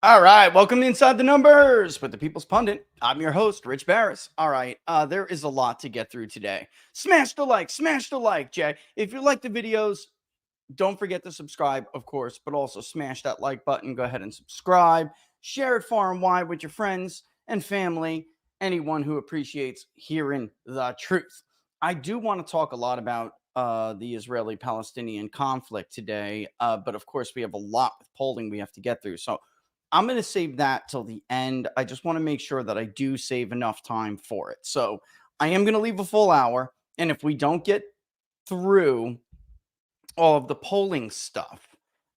All right, welcome to Inside the Numbers with the People's Pundit. I'm your host, Rich Barris. All right, there is a lot to get through today. Smash the like, Jay. If you like the videos, don't forget to subscribe, of course, but also smash that like button. Go ahead and subscribe. Share it far and wide with your friends and family, anyone who appreciates hearing the truth. I do want to talk a lot about the Israeli-Palestinian conflict today, but of course, we have a lot of polling we have to get through. So I'm going to save that till the end. I just want to make sure that I do save enough time for it. So I am going to leave a full hour. And if we don't get through all of the polling stuff,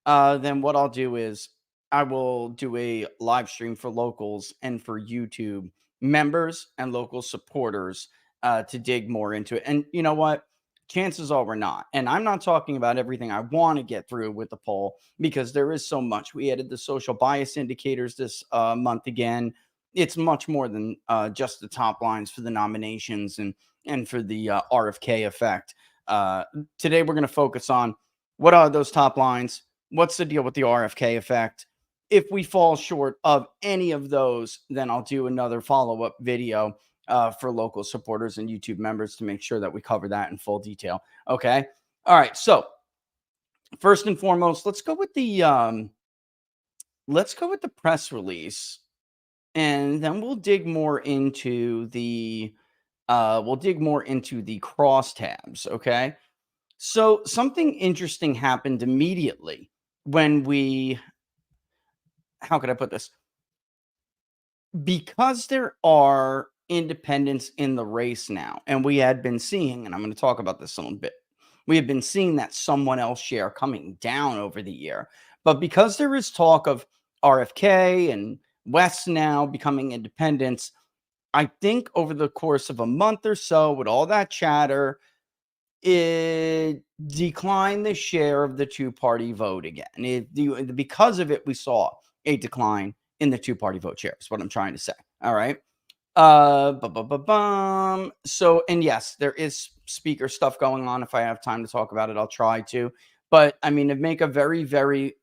then what I'll do is I will do a live stream for locals and for YouTube members and local supporters to dig more into it. And you know what? Chances are we're not. And I'm not talking about everything I want to get through with the poll because there is so much. We added the social bias indicators this month again. It's much more than just the top lines for the nominations and for the RFK effect. Today, we're going to focus on what are those top lines? What's the deal with the RFK effect? If we fall short of any of those, then I'll do another follow-up video for local supporters and YouTube members to make sure that we cover that in full detail. Okay. All right. So first and foremost, let's go with the press release, and then we'll dig more into the crosstabs. Okay. So something interesting happened immediately when how could I put this? Because there are independents in the race now, and we had been seeing, and I'm going to talk about this a little bit, we have been seeing that someone else share coming down over the year. But because there is talk of RFK and West now becoming independents, I think over the course of a month or so, with all that chatter, it declined the share of the two-party vote again. Because of it, we saw a decline in the two-party vote share, is what I'm trying to say. All right. So, and yes, there is speaker stuff going on. If I have time to talk about it, I'll try to. But I mean, to make a very, very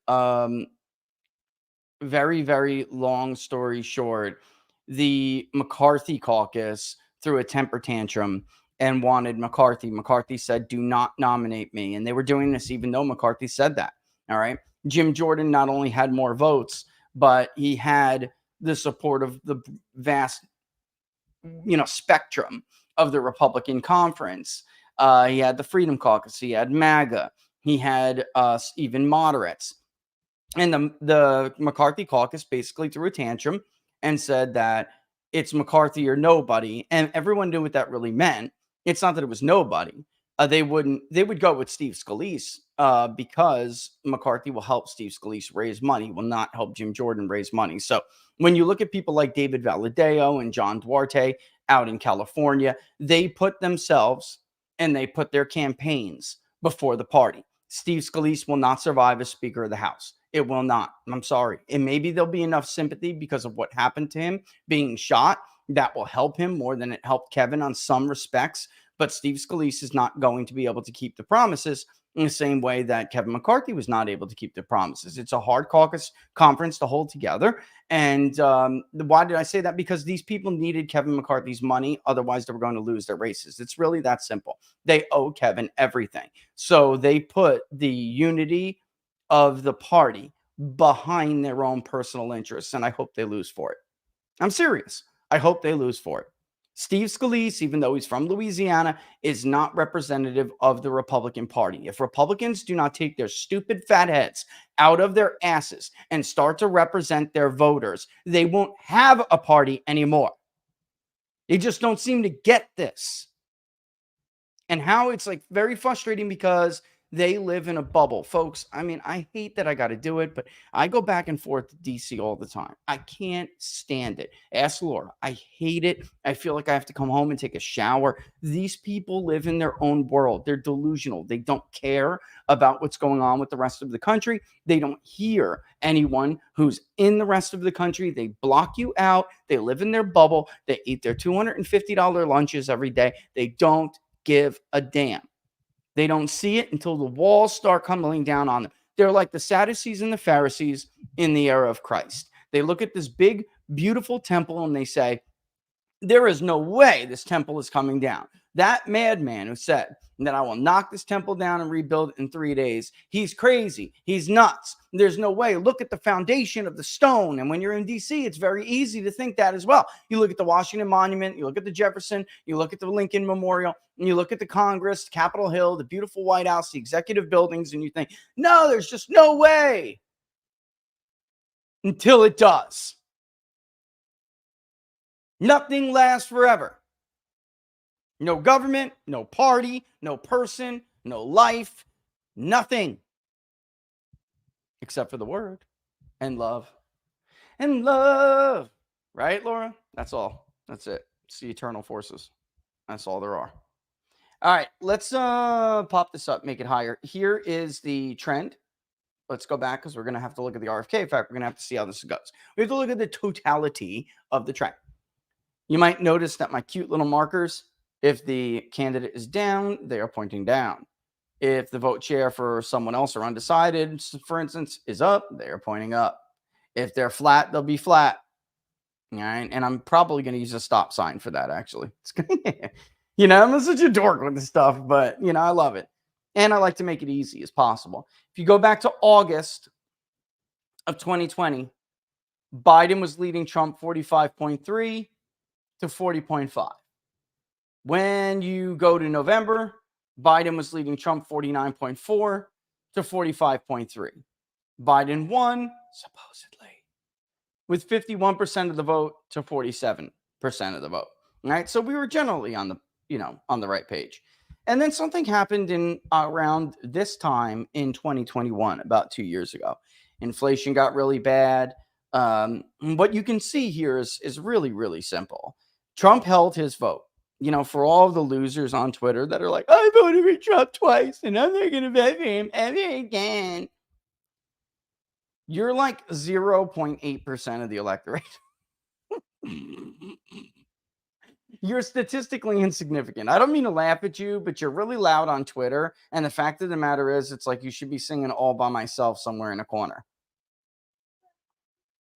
long story short, the McCarthy caucus threw a temper tantrum and wanted McCarthy. McCarthy said, "Do not nominate me." And they were doing this even though McCarthy said that. All right. Jim Jordan not only had more votes, but he had the support of the vast spectrum of the Republican conference. He had the Freedom Caucus. He had MAGA. He had even moderates. And the McCarthy caucus basically threw a tantrum and said that it's McCarthy or nobody. And everyone knew what that really meant. It's not that it was nobody. They would go with Steve Scalise because McCarthy will help Steve Scalise raise money, will not help Jim Jordan raise money. So when you look at people like David Valadao and John Duarte out in California, they put themselves and they put their campaigns before the party. Steve Scalise will not survive as Speaker of the House. It will not. I'm sorry. And maybe there'll be enough sympathy because of what happened to him being shot that will help him more than it helped Kevin on some respects. But Steve Scalise is not going to be able to keep the promises in the same way that Kevin McCarthy was not able to keep their promises. It's a hard caucus conference to hold together. And why did I say that? Because these people needed Kevin McCarthy's money. Otherwise, they were going to lose their races. It's really that simple. They owe Kevin everything. So they put the unity of the party behind their own personal interests. And I hope they lose for it. I'm serious. I hope they lose for it. Steve Scalise, even though he's from Louisiana, is not representative of the Republican Party. If Republicans do not take their stupid fat heads out of their asses and start to represent their voters, they won't have a party anymore. They just don't seem to get this. And how it's like very frustrating because they live in a bubble. Folks, I mean, I hate that I got to do it, but I go back and forth to DC all the time. I can't stand it. Ask Laura. I hate it. I feel like I have to come home and take a shower. These people live in their own world. They're delusional. They don't care about what's going on with the rest of the country. They don't hear anyone who's in the rest of the country. They block you out. They live in their bubble. They eat their $250 lunches every day. They don't give a damn. They don't see it until the walls start crumbling down on them. They're like the Sadducees and the Pharisees in the era of Christ. They look at this big, beautiful temple and they say, there is no way this temple is coming down. That madman who said that I will knock this temple down and rebuild it in 3 days, he's crazy. He's nuts. There's no way. Look at the foundation of the stone. And when you're in DC, it's very easy to think that as well. You look at the Washington Monument, you look at the Jefferson, you look at the Lincoln Memorial, and you look at the Congress, Capitol Hill, the beautiful White House, the executive buildings, and you think, no, there's just no way. Until it does. Nothing lasts forever. No government, no party, no person, no life, nothing. Except for the word and love. And love. Right, Laura? That's all. That's it. It's the eternal forces. That's all there are. All right, let's pop this up, make it higher. Here is the trend. Let's go back because we're going to have to look at the RFK effect. We're going to have to see how this goes. We have to look at the totality of the trend. You might notice that my cute little markers, if the candidate is down, they are pointing down. If the vote share for someone else or undecided, for instance, is up, they are pointing up. If they're flat, they'll be flat. All right. And I'm probably going to use a stop sign for that, actually. It's gonna, I'm such a dork with this stuff, but, I love it. And I like to make it easy as possible. If you go back to August of 2020, Biden was leading Trump 45.3 to 40.5. When you go to November, Biden was leading Trump 49.4 to 45.3. Biden won, supposedly, with 51% of the vote to 47% of the vote. All right. So we were generally on the right page. And then something happened in around this time in 2021, about 2 years ago. Inflation got really bad. What you can see here is really, really simple. Trump held his vote. For all of the losers on Twitter that are like, I voted for Trump twice and I'm not going to vote for him ever again. You're like 0.8% of the electorate. You're statistically insignificant. I don't mean to laugh at you, but you're really loud on Twitter. And the fact of the matter is, it's like you should be singing all by myself somewhere in a corner.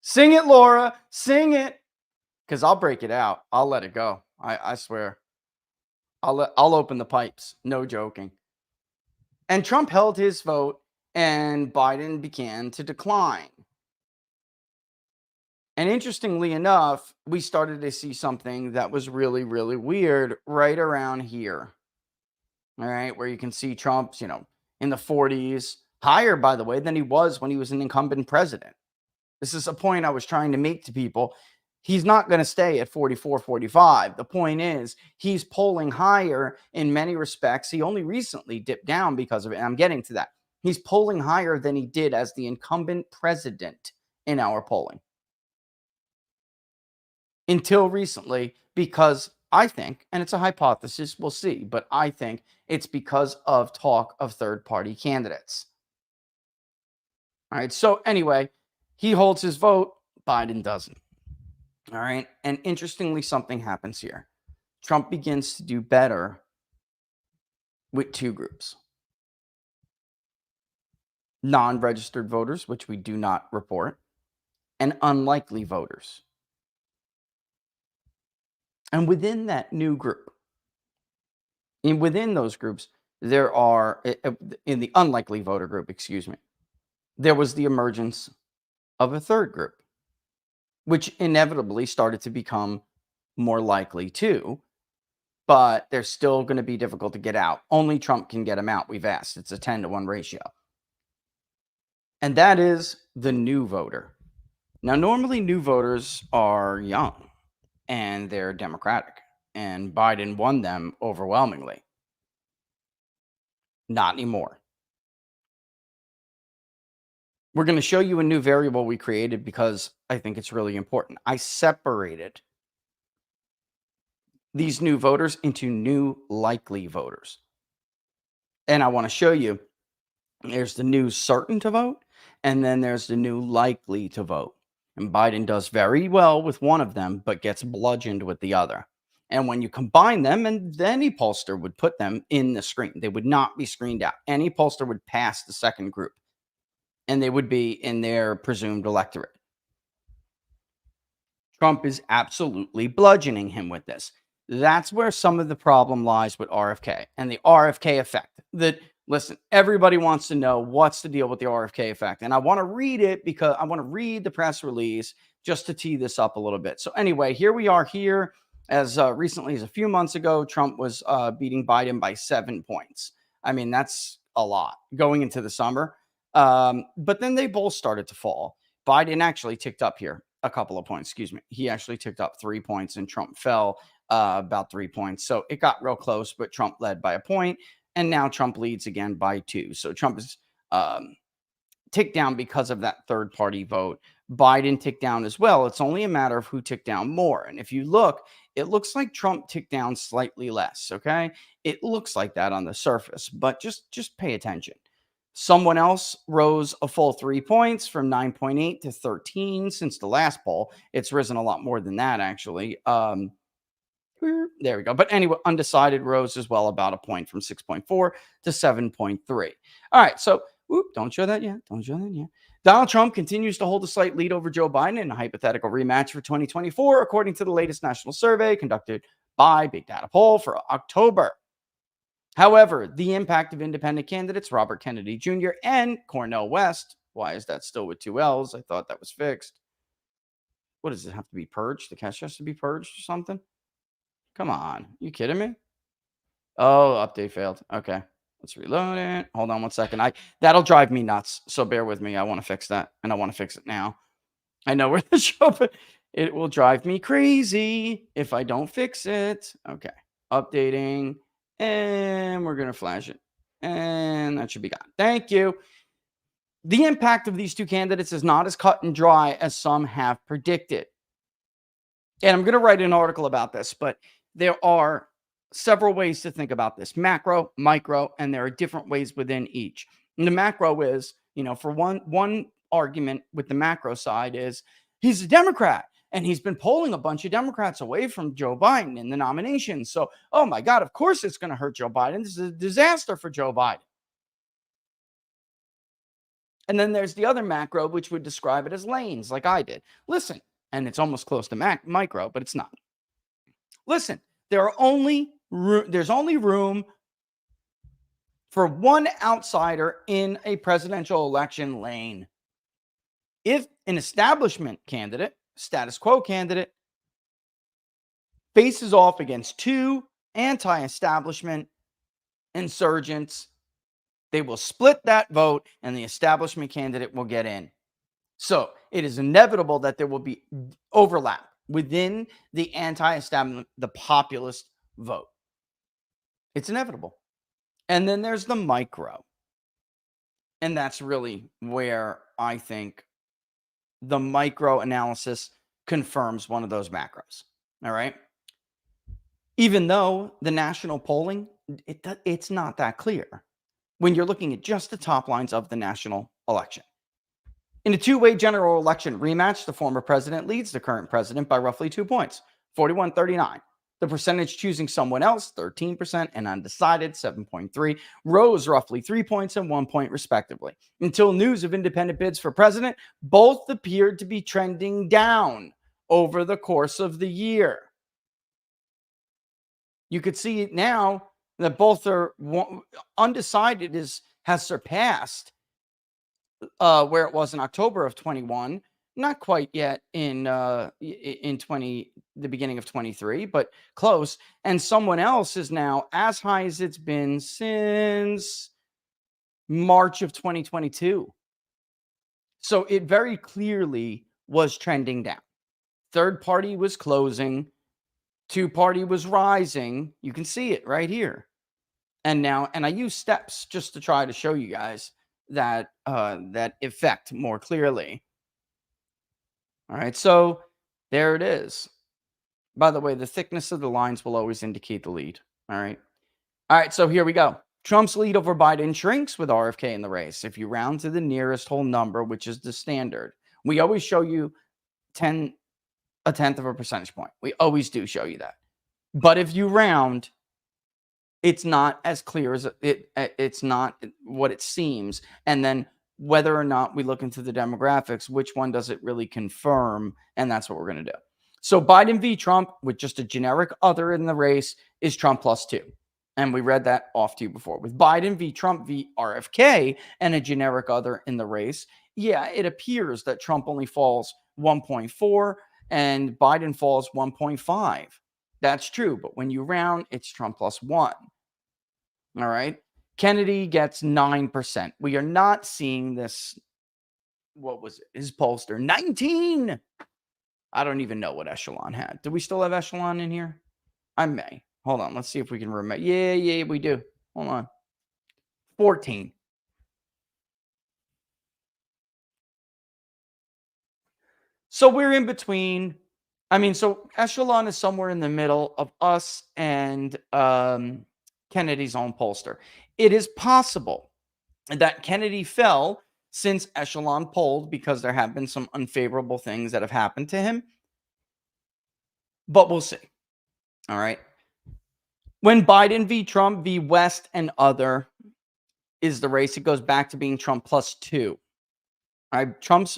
Sing it, Laura. Sing it. Because I'll break it out. I'll let it go. I swear. I'll open the pipes. No joking. And Trump held his vote and Biden began to decline. And interestingly enough, we started to see something that was really, really weird right around here. All right, where you can see Trump's, in the 40s, higher, by the way, than he was when he was an incumbent president. This is a point I was trying to make to people. He's not going to stay at 44, 45. The point is, he's polling higher in many respects. He only recently dipped down because of it. And I'm getting to that. He's polling higher than he did as the incumbent president in our polling. Until recently, because I think, and it's a hypothesis, we'll see, but I think it's because of talk of third-party candidates. All right, so anyway, he holds his vote, Biden doesn't. All right, and interestingly, something happens here. Trump begins to do better with two groups. non-registered voters, which we do not report, and unlikely voters. And within that new group, within those groups, there are, in the unlikely voter group, excuse me, there was the emergence of a third group, which inevitably started to become more likely too, but they're still going to be difficult to get out. Only Trump can get them out. We've asked. It's a 10-to-1 ratio. And that is the new voter. Now, normally new voters are young and they're Democratic, and Biden won them overwhelmingly. Not anymore. We're going to show you a new variable we created because I think it's really important. I separated these new voters into new likely voters. And I want to show you there's the new certain to vote, and then there's the new likely to vote. And Biden does very well with one of them, but gets bludgeoned with the other. And when you combine them, and any pollster would put them in the screen, they would not be screened out. Any pollster would pass the second group, and they would be in their presumed electorate. Trump is absolutely bludgeoning him with this. That's where some of the problem lies with RFK and the RFK effect. That, listen, everybody wants to know what's the deal with the RFK effect. And I want to read it because I want to read the press release just to tee this up a little bit. So anyway, here we are here. As recently as a few months ago, Trump was beating Biden by 7 points. I mean, that's a lot going into the summer. But then they both started to fall. Biden actually ticked up here a couple of points. Excuse me. He actually ticked up 3 points and Trump fell about 3 points. So it got real close, but Trump led by a point. And now Trump leads again by 2. So Trump is ticked down because of that third party vote. Biden ticked down as well. It's only a matter of who ticked down more. And if you look, it looks like Trump ticked down slightly less. Okay. It looks like that on the surface, but just pay attention. Someone else rose a full 3 points from 9.8 to 13 since the last poll. It's risen a lot more than that, actually. There we go. But anyway, undecided rose as well about a point from 6.4 to 7.3. All right. So, don't show that yet. Don't show that yet. Donald Trump continues to hold a slight lead over Joe Biden in a hypothetical rematch for 2024, according to the latest national survey conducted by Big Data Poll for October. However, the impact of independent candidates Robert Kennedy Jr. and Cornel West, why is that still with 2 L's? I thought that was fixed. What does it have to be purged? The cache has to be purged or something? Come on. You kidding me? Oh, update failed. Okay. Let's reload it. Hold on 1 second. That'll drive me nuts. So bear with me. I want to fix that. And I want to fix it now. I know where the show, but it will drive me crazy if I don't fix it. Okay. Updating. And we're going to flash it. And that should be gone. Thank you. The impact of these 2 candidates is not as cut and dry as some have predicted. And I'm going to write an article about this, but there are several ways to think about this: macro, micro, and there are different ways within each. And the macro is, for one argument with the macro side is he's a Democrat and he's been polling a bunch of Democrats away from Joe Biden in the nomination. So, oh my God, of course it's going to hurt Joe Biden. This is a disaster for Joe Biden. And then there's the other macro, which would describe it as lanes, like I did. Listen, and it's almost close to micro, but it's not. Listen, there's only room for one outsider in a presidential election lane. If an establishment candidate, status quo candidate, faces off against 2 anti-establishment insurgents, they will split that vote and the establishment candidate will get in. So it is inevitable that there will be overlap within the anti-establishment, the populist vote. It's inevitable. And then there's the micro. And that's really where I think the micro analysis confirms one of those macros. All right. Even though the national polling, it's not that clear when you're looking at just the top lines of the national election. In a 2-way general election rematch, the former president leads the current president by roughly 2 points, 41-39. The percentage choosing someone else, 13%, and undecided, 7.3, rose roughly 3 points and 1 point respectively. Until news of independent bids for president, both appeared to be trending down over the course of the year. You could see it now that both are undecided has surpassed where it was in October of 21. Not quite yet in the beginning of 23, but close. And someone else is now as high as it's been since March of 2022. So it very clearly was trending down. Third party was closing. Two party was rising. You can see it right here. And I use steps just to try to show you guys that effect more clearly. All right, so there it is. By the way, the thickness of the lines will always indicate the lead. All right, so here we go. Trump's lead over Biden shrinks with RFK in the race. If you round to the nearest whole number, which is the standard, we always show you a tenth of a percentage point. We always do show you that. But if you round, it's not as clear as it's not what it seems. And then whether or not we look into the demographics, which one does it really confirm? And that's what we're going to do. So Biden v. Trump with just a generic other in the race is Trump +2. And we read that off to you before. With Biden v. Trump v. RFK and a generic other in the race, yeah, it appears that Trump only falls 1.4 and Biden falls 1.5. That's true. But when you round, it's Trump +1. All right. Kennedy gets 9%. We are not seeing this. What was it? His pollster, 19. I don't even know what Echelon had. Do we still have Echelon in here? I may. Hold on. Let's see if we can remember. Yeah, we do. Hold on. 14. So we're in between. I mean, so Echelon is somewhere in the middle of us and Kennedy's own pollster. It is possible that Kennedy fell since Echelon polled because there have been some unfavorable things that have happened to him. But we'll see. All right. When Biden v. Trump v. West and other is the race, it goes back to being Trump +2. All right. Trump's,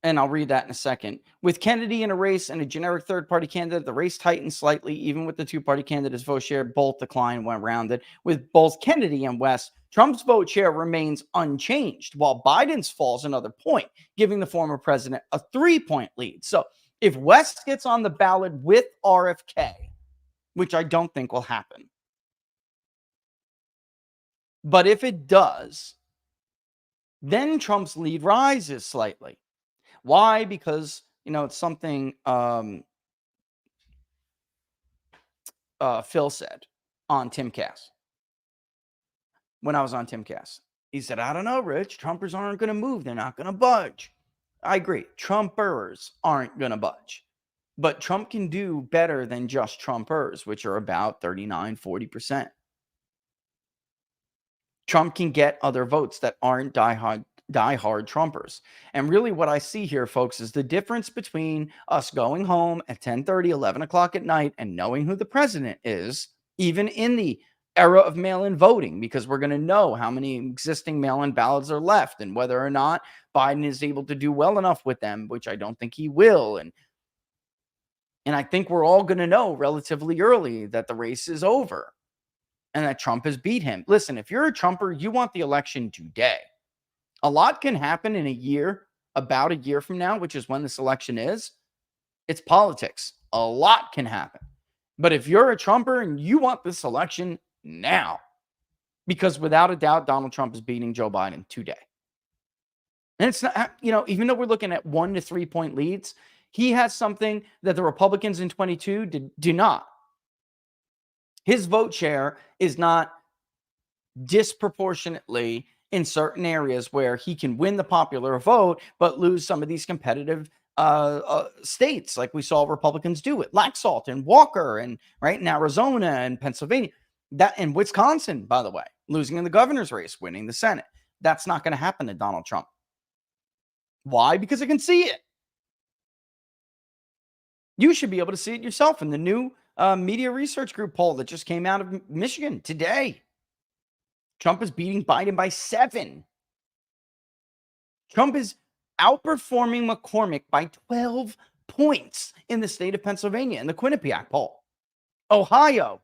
and I'll read that in a second. With Kennedy in a race and a generic third-party candidate, the race tightened slightly. Even with the two-party candidates' vote share, both declined when rounded. With both Kennedy and West, Trump's vote share remains unchanged, while Biden's falls another point, giving the former president a 3-point lead. So if West gets on the ballot with RFK, which I don't think will happen, but if it does, then Trump's lead rises slightly. Why? Because, it's something Phil said on Tim Cass. When I was on Tim Cass, he said, I don't know, Rich, Trumpers aren't going to move. They're not going to budge. I agree. Trumpers aren't going to budge. But Trump can do better than just Trumpers, which are about 39, 40%. Trump can get other votes that aren't diehard Trumpers. And really what I see here, folks, is the difference between us going home at 10:30, 11 o'clock at night and knowing who the president is, even in the era of mail-in voting, because we're going to know how many existing mail-in ballots are left and whether or not Biden is able to do well enough with them, which I don't think he will. And I think we're all going to know relatively early that the race is over and that Trump has beat him. Listen, if you're a Trumper, you want the election today. A lot can happen in a year, about a year from now, which is when this election is. It's politics. A lot can happen. But if you're a Trumper and you want this election now, because without a doubt, Donald Trump is beating Joe Biden today. And it's not, even though we're looking at 1 to 3 point leads, he has something that the Republicans in 22 do not. His vote share is not disproportionately in certain areas where he can win the popular vote, but lose some of these competitive states, like we saw Republicans do it. Laxalt and Walker, and right in Arizona and Pennsylvania, that in Wisconsin, by the way, losing in the governor's race, winning the Senate. That's not going to happen to Donald Trump. Why? Because I can see it. You should be able to see it yourself in the new Media Research Group poll that just came out of Michigan today. Trump is beating Biden by 7. Trump is outperforming McCormick by 12 points in the state of Pennsylvania in the Quinnipiac poll. Ohio.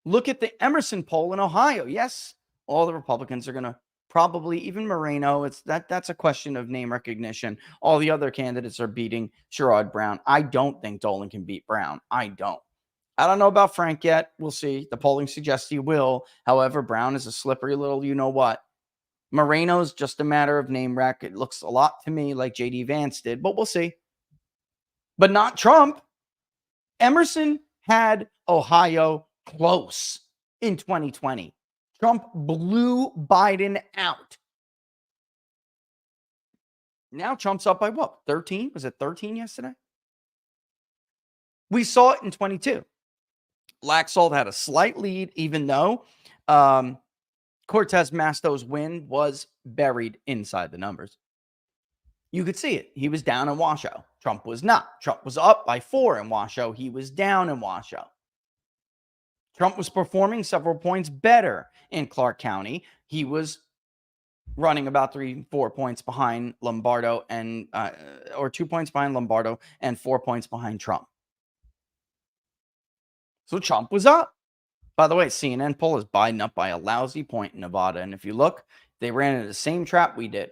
Look at the Emerson poll in Ohio. Yes, all the Republicans are going to probably, even Moreno, that's a question of name recognition. All the other candidates are beating Sherrod Brown. I don't think Dolan can beat Brown. I don't know about Frank yet. We'll see. The polling suggests he will. However, Brown is a slippery little you-know-what. Moreno's just a matter of name rec. It looks a lot to me like J.D. Vance did, but we'll see. But not Trump. Emerson had Ohio close in 2020. Trump blew Biden out. Now Trump's up by what? 13? Was it 13 yesterday? We saw it in 22. Laxalt had a slight lead, even though Cortez Masto's win was buried inside the numbers. You could see it. He was down in Washoe. Trump was not. Trump was up by 4 in Washoe. He was down in Washoe. Trump was performing several points better in Clark County. He was running about 3-4 points behind Lombardo and or 2 points behind Lombardo and 4 points behind Trump. So Trump was up. By the way, CNN poll is Biden up by a lousy point in Nevada. And if you look, they ran into the same trap we did.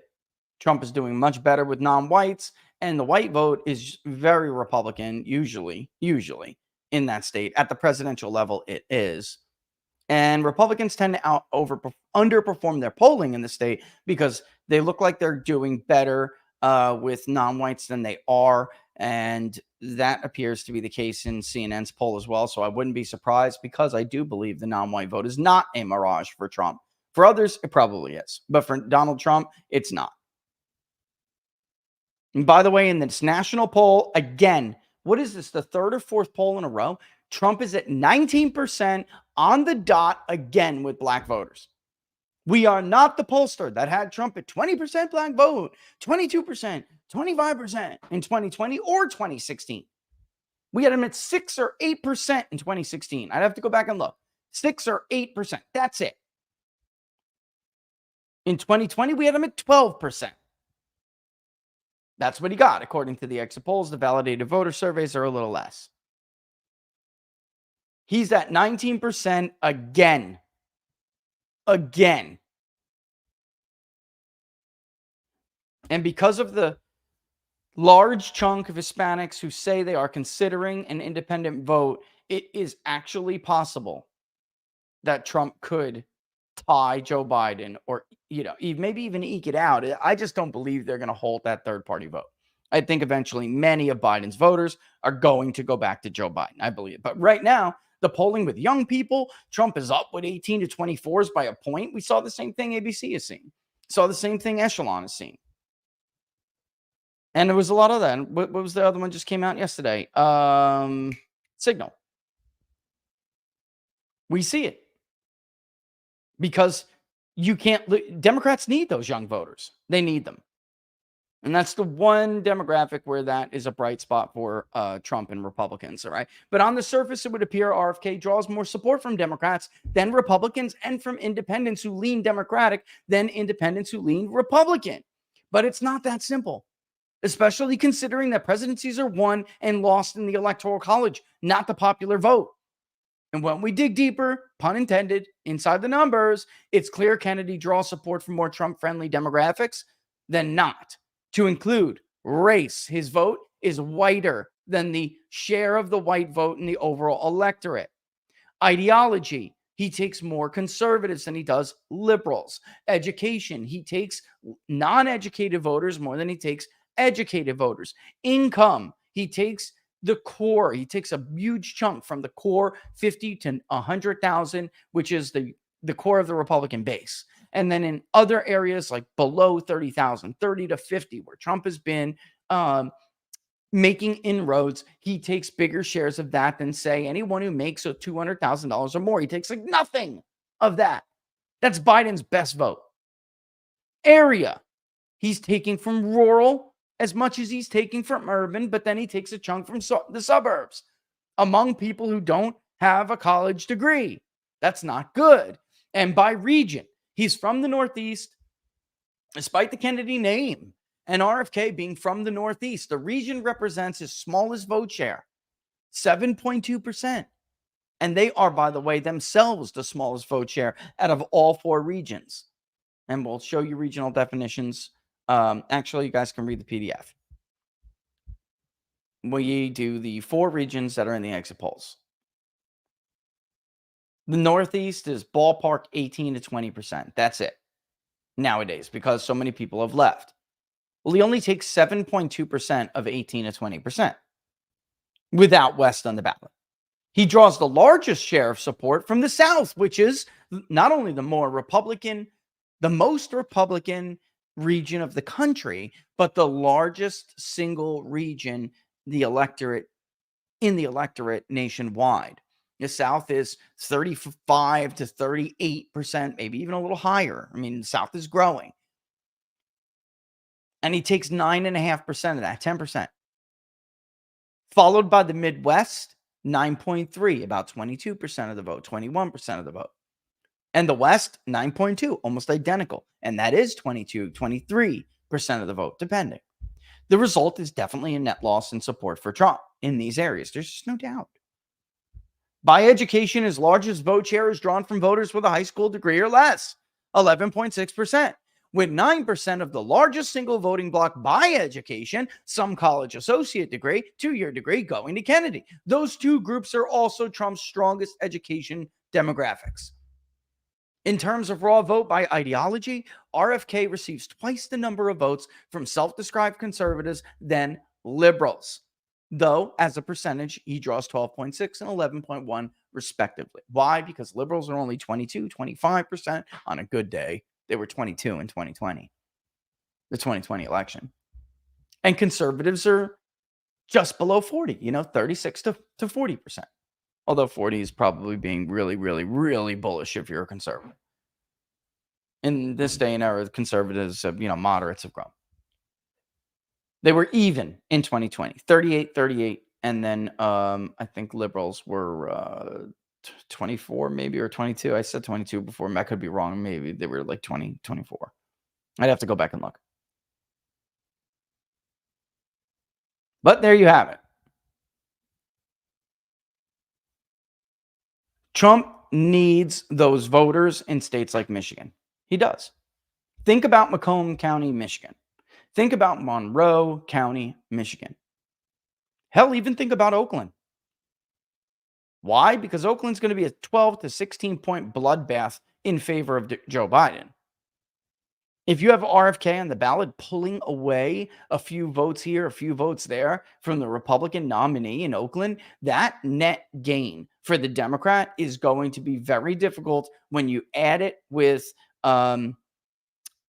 Trump is doing much better with non-whites, and the white vote is very Republican, usually in that state. At the presidential level, it is. And Republicans tend to underperform their polling in the state because they look like they're doing better with non-whites than they are. And that appears to be the case in CNN's poll as well. So I wouldn't be surprised, because I do believe the non-white vote is not a mirage for Trump. For others, it probably is. But for Donald Trump, it's not. And by the way, in this national poll, again, what is this, the third or fourth poll in a row? Trump is at 19% on the dot again with black voters. We are not the pollster that had Trump at 20% black vote, 22%, 25% in 2020 or 2016. We had him at 6 or 8% in 2016. I'd have to go back and look. 6 or 8%. That's it. In 2020, we had him at 12%. That's what he got. According to the exit polls, the validated voter surveys are a little less. He's at 19% again. Again. And because of the large chunk of Hispanics who say they are considering an independent vote, it is actually possible that Trump could tie Joe Biden, or, maybe even eke it out. I just don't believe they're going to hold that third party vote. I think eventually many of Biden's voters are going to go back to Joe Biden. I believe it. But right now, the polling with young people, Trump is up with 18 to 24s by a point. We saw the same thing ABC is seeing. Saw the same thing Echelon is seeing. And there was a lot of that. What was the other one just came out yesterday? Signal. We see it. Because Democrats need those young voters. They need them. And that's the one demographic where that is a bright spot for Trump and Republicans, all right? But on the surface, it would appear RFK draws more support from Democrats than Republicans, and from independents who lean Democratic than independents who lean Republican. But it's not that simple, especially considering that presidencies are won and lost in the Electoral College, not the popular vote. And when we dig deeper, pun intended, inside the numbers, it's clear Kennedy draws support from more Trump-friendly demographics than not. To include race, his vote is whiter than the share of the white vote in the overall electorate. Ideology, he takes more conservatives than he does liberals. Education, he takes non-educated voters more than he takes educated voters. Income, he takes the core. He takes a huge chunk from the core, 50 to 100,000, which is the core of the Republican base. And then in other areas like below 30,000, 30 to 50, where Trump has been making inroads, he takes bigger shares of that than, say, anyone who makes $200,000 or more. He takes like nothing of that. That's Biden's best vote. Area, he's taking from rural as much as he's taking from urban, but then he takes a chunk from the suburbs. among people who don't have a college degree. That's not good. And by region, he's from the Northeast, despite the Kennedy name and RFK being from the Northeast. The region represents his smallest vote share, 7.2%. And they are, by the way, themselves the smallest vote share out of all four regions. And we'll show you regional definitions. Actually, you guys can read the PDF. We do the four regions that are in the exit polls. The Northeast is ballpark 18 to 20%. That's it nowadays because so many people have left. Well, he only takes 7.2% of 18 to 20% without West on the ballot. He draws the largest share of support from the South, which is not only the most Republican region of the country, but the largest single region in the electorate nationwide. The South is 35 to 38%, maybe even a little higher. I mean, the South is growing. And he takes 9.5% of that, 10%. Followed by the Midwest, 9.3, about 22% of the vote, 21% of the vote. And the West, 9.2, almost identical. And that is 22, 23% of the vote, depending. The result is definitely a net loss in support for Trump in these areas. There's just no doubt. By education, his largest vote share is drawn from voters with a high school degree or less, 11.6%. With 9% of the largest single voting bloc by education, some college associate degree, 2-year degree, going to Kennedy. Those two groups are also Trump's strongest education demographics. In terms of raw vote by ideology, RFK receives twice the number of votes from self-described conservatives than liberals. Though, as a percentage, he draws 12.6 and 11.1 respectively. Why? Because liberals are only 22, 25% on a good day. They were 22 in 2020, the 2020 election. And conservatives are just below 40, 36 to 40%. Although 40 is probably being really, really, really bullish if you're a conservative. In this day and era, conservatives, moderates have grown. They were even in 2020, 38, and then I think liberals were 24 maybe, or 22. I said 22 before. I could be wrong. Maybe they were like 20, 24. I'd have to go back and look. But there you have it. Trump needs those voters in states like Michigan. He does. Think about Macomb County, Michigan. Think about Monroe County, Michigan. Hell, even think about Oakland. Why? Because Oakland's going to be a 12 to 16 point bloodbath in favor of Joe Biden. If you have RFK on the ballot pulling away a few votes here, a few votes there from the Republican nominee in Oakland, that net gain for the Democrat is going to be very difficult when you add it with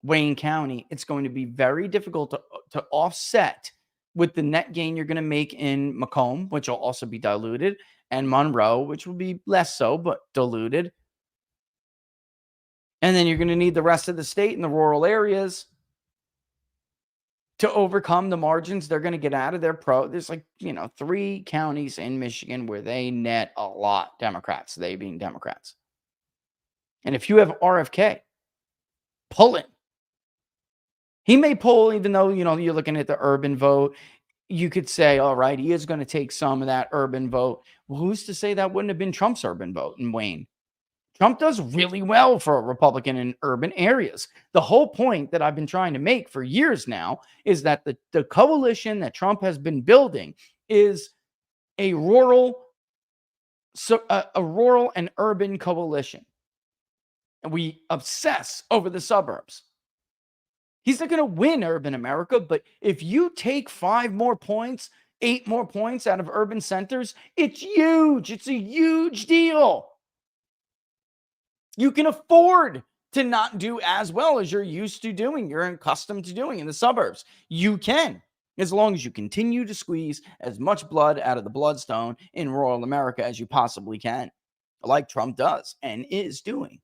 Wayne County. It's going to be very difficult to offset with the net gain you're going to make in Macomb, which will also be diluted, and Monroe, which will be less so, but diluted. And then you're going to need the rest of the state in the rural areas to overcome the margins they're going to get out of their There's 3 counties in Michigan where they net a lot Democrats, they being Democrats. And if you have RFK pulling, he may pull, even though, you're looking at the urban vote. You could say, all right, he is going to take some of that urban vote. Well, who's to say that wouldn't have been Trump's urban vote in Wayne? Trump does really well for a Republican in urban areas. The whole point that I've been trying to make for years now is that the coalition that Trump has been building is a rural and urban coalition. And we obsess over the suburbs. He's not going to win urban America, but if you take 5 more points, 8 more points out of urban centers, it's huge. It's a huge deal. You can afford to not do as well as you're used to doing, you're accustomed to doing in the suburbs. You can, as long as you continue to squeeze as much blood out of the bloodstone in rural America as you possibly can, like Trump does and is doing.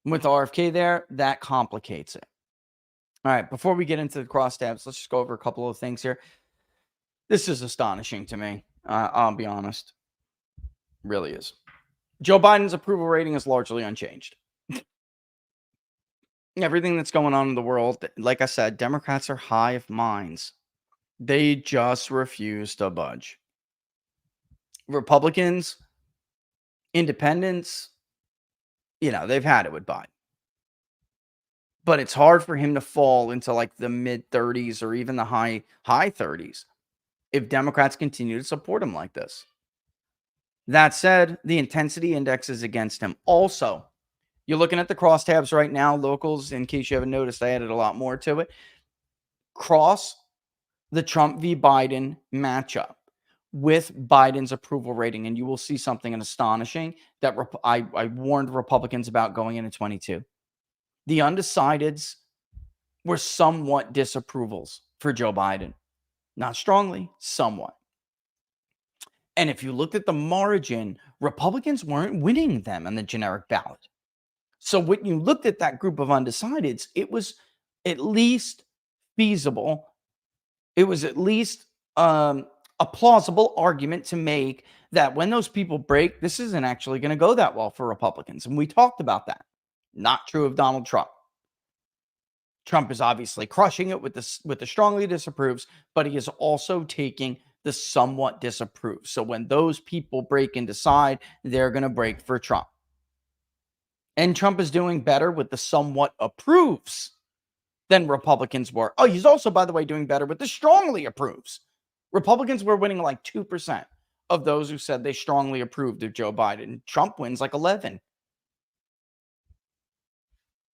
With RFK there, that complicates it. All right, before we get into the crosstabs, let's just go over a couple of things here. This is astonishing to me. I'll be honest. Really is. Joe Biden's approval rating is largely unchanged. Everything that's going on in the world, like I said, Democrats are hive minds. They just refuse to budge. Republicans, independents, they've had it with Biden. But it's hard for him to fall into like the mid 30s or even the high 30s if Democrats continue to support him like this. That said, the intensity index is against him. Also, you're looking at the crosstabs right now, locals, in case you haven't noticed, I added a lot more to it. Cross the Trump v. Biden matchup with Biden's approval rating, and you will see something astonishing that I warned Republicans about going into 22. The undecideds were somewhat disapprovals for Joe Biden. Not strongly, somewhat. And if you looked at the margin, Republicans weren't winning them on the generic ballot. So when you looked at that group of undecideds, it was at least feasible. It was at least a plausible argument to make that when those people break, this isn't actually going to go that well for Republicans. And we talked about that. Not true of Donald Trump. Trump is obviously crushing it with the strongly disapproves, but he is also taking the somewhat disapproves. So when those people break and decide, they're going to break for Trump. And Trump is doing better with the somewhat approves than Republicans were. Oh, he's also, by the way, doing better with the strongly approves. Republicans were winning like 2% of those who said they strongly approved of Joe Biden. Trump wins like 11.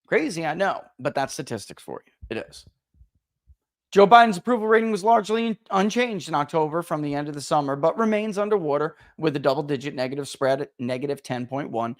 Crazy, I know, but that's statistics for you. It is. Joe Biden's approval rating was largely unchanged in October from the end of the summer, but remains underwater with a double-digit negative spread at negative 10.1.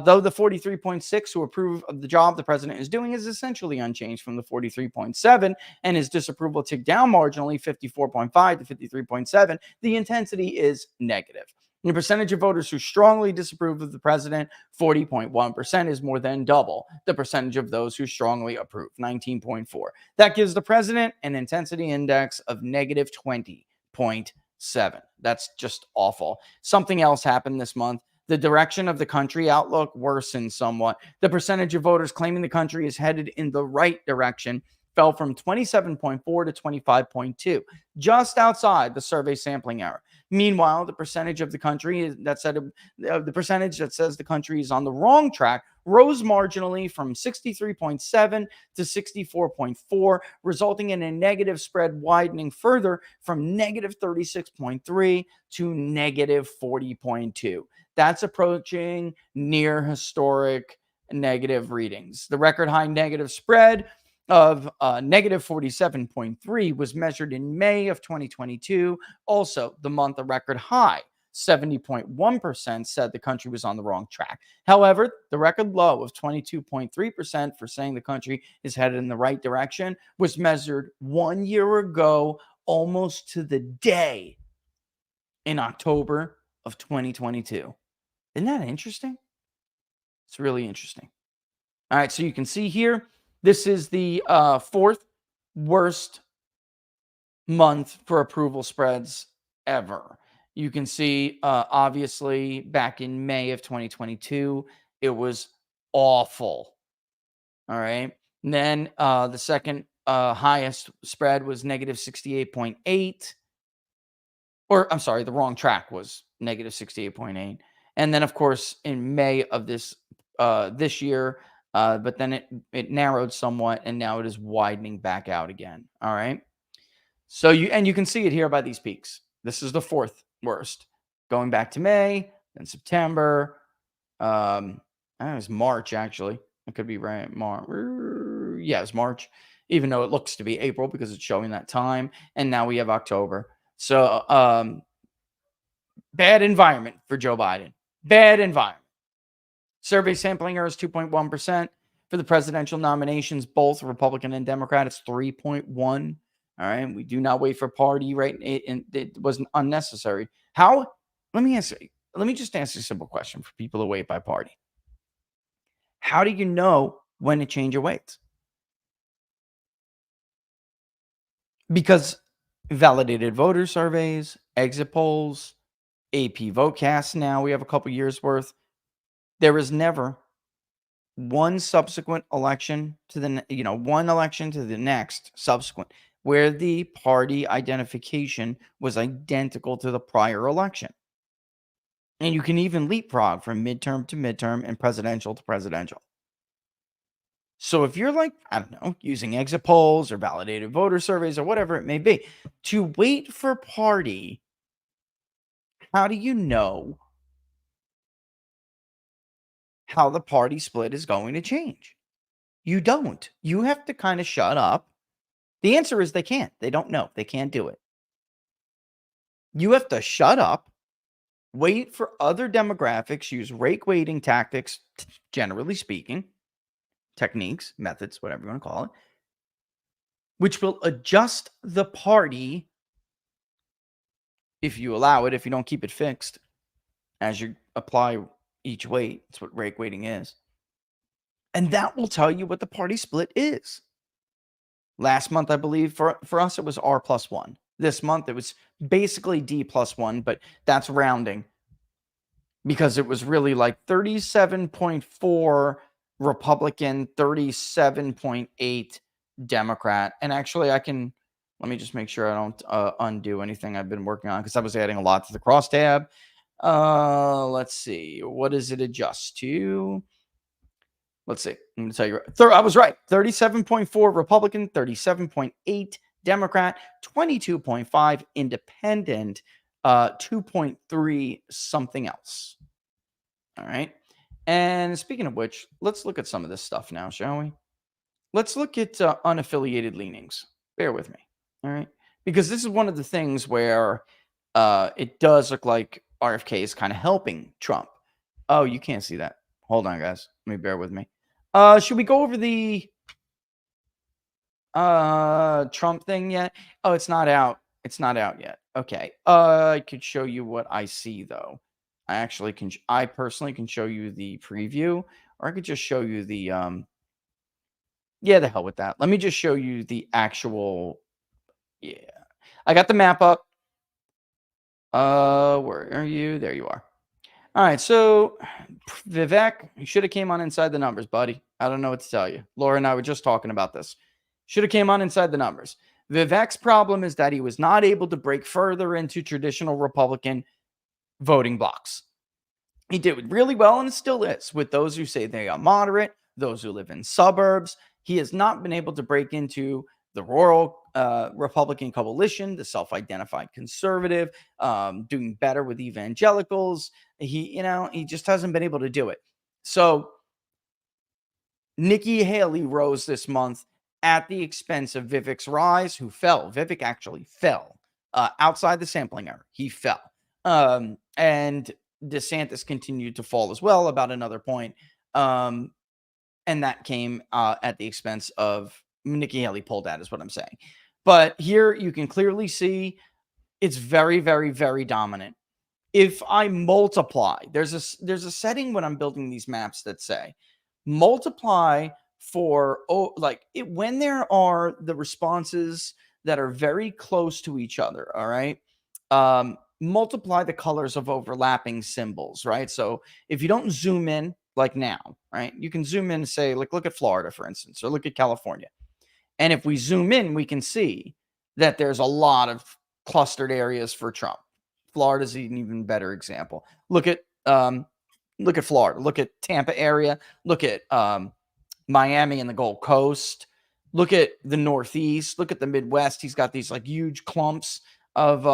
Though the 43.6 who approve of the job the president is doing is essentially unchanged from the 43.7, and his disapproval ticked down marginally, 54.5 to 53.7. The intensity is negative. The percentage of voters who strongly disapprove of the president, 40.1%, is more than double the percentage of those who strongly approve, 19.4. That gives the president an intensity index of negative 20.7. That's just awful. Something else happened this month. The direction of the country outlook worsened somewhat. The percentage of voters claiming the country is headed in the right direction fell from 27.4 to 25.2, just outside the survey sampling error. Meanwhile, the percentage of the country that said the percentage that says the country is on the wrong track rose marginally from 63.7 to 64.4, resulting in a negative spread widening further from negative 36.3 to negative 40.2. That's approaching near historic negative readings. The record high negative spread of negative 47.3 was measured in May of 2022. Also, the month a record high, 70.1% said the country was on the wrong track. However, the record low of 22.3% for saying the country is headed in the right direction was measured 1 year ago, almost to the day, in October of 2022. Isn't that interesting? It's really interesting. All right, so you can see here, this is the fourth worst month for approval spreads ever. You can see, obviously, back in May of 2022, it was awful. All right. And then the second highest spread was negative 68.8. Or, I'm sorry, the wrong track was negative 68.8. And then, of course, in May of this year, but then it narrowed somewhat, and now it is widening back out again. All right. So you can see it here by these peaks. This is the fourth worst, going back to May, then September. It was March, actually. I could be right. Yeah, it's March, even though it looks to be April because it's showing that time. And now we have October. So bad environment for Joe Biden. Bad environment. Survey sampling error is 2.1%. For the presidential nominations, both Republican and Democrat, it's 3.1. All right. We do not wait for party, right? It wasn't unnecessary. How? Let me just ask you a simple question for people who wait by party. How do you know when to change your weights? Because Validated voter surveys, exit polls, AP Votecasts now we have a couple years worth. There is never one subsequent election to one election to the next subsequent where the party identification was identical to the prior election. And you can even leapfrog from midterm to midterm and presidential to presidential. So if you're like, I don't know, using exit polls or validated voter surveys or whatever it may be, to wait for party, how do you know how the party split is going to change? You don't. You have to kind of shut up. The answer is they can't. They don't know. They can't do it. You have to shut up, wait for other demographics, use rake weighting tactics, generally speaking, techniques, methods, whatever you want to call it, which will adjust the party if you allow it, if you don't keep it fixed as you apply each weight. That's what rake weighting is. And that will tell you what the party split is. Last month, I believe, for us, it was R+1. This month, it was basically D+1, but that's rounding because it was really like 37.4 Republican, 37.8 Democrat. And actually, let me just make sure I don't undo anything I've been working on because I was adding a lot to the Crosstab. Let's see. What does it adjust to? Let's see. I'm going to tell you. I was right. 37.4 Republican, 37.8 Democrat, 22.5 Independent, 2.3 something else. All right. And speaking of which, let's look at some of this stuff now, shall we? Let's look at unaffiliated leanings. Bear with me. All right. Because this is one of the things where it does look like RFK is kind of helping Trump. Oh, you can't see that. Hold on, guys. Let me bear with me. Should we go over the Trump thing yet? Oh, it's not out. It's not out yet. Okay. I could show you what I see though. I personally can show you the preview, or I could just show you the yeah, the hell with that. Let me just show you the actual I got the map up. Where are you? There you are. All right, so Vivek, you should have came on Inside the Numbers, buddy. I don't know what to tell you. Laura and I were just talking about this. Should have came on Inside the Numbers. Vivek's problem is that he was not able to break further into traditional Republican voting blocks. He did really well, and it still is, with those who say they are moderate, those who live in suburbs. He has not been able to break into the rural Republican coalition, the self-identified conservative, doing better with evangelicals. He just hasn't been able to do it. So Nikki Haley rose this month at the expense of Vivek's rise, who fell. Vivek actually fell outside the sampling error. He fell. And DeSantis continued to fall as well, about another point. And that came at the expense of Nikki Haley pulled out, is what I'm saying. But here you can clearly see it's very, very, very dominant. If I multiply, there's a setting when I'm building these maps that say multiply for when there are the responses that are very close to each other. All right. Multiply the colors of overlapping symbols, right? So if you don't zoom in like now, right, you can zoom in and say, like, look at Florida, for instance, or look at California. And if we zoom in, we can see that there's a lot of clustered areas for Trump. Florida's an even better example. Look at Florida. Look at Tampa area. Look at Miami and the Gold Coast. Look at the Northeast. Look at the Midwest. He's got these like huge clumps of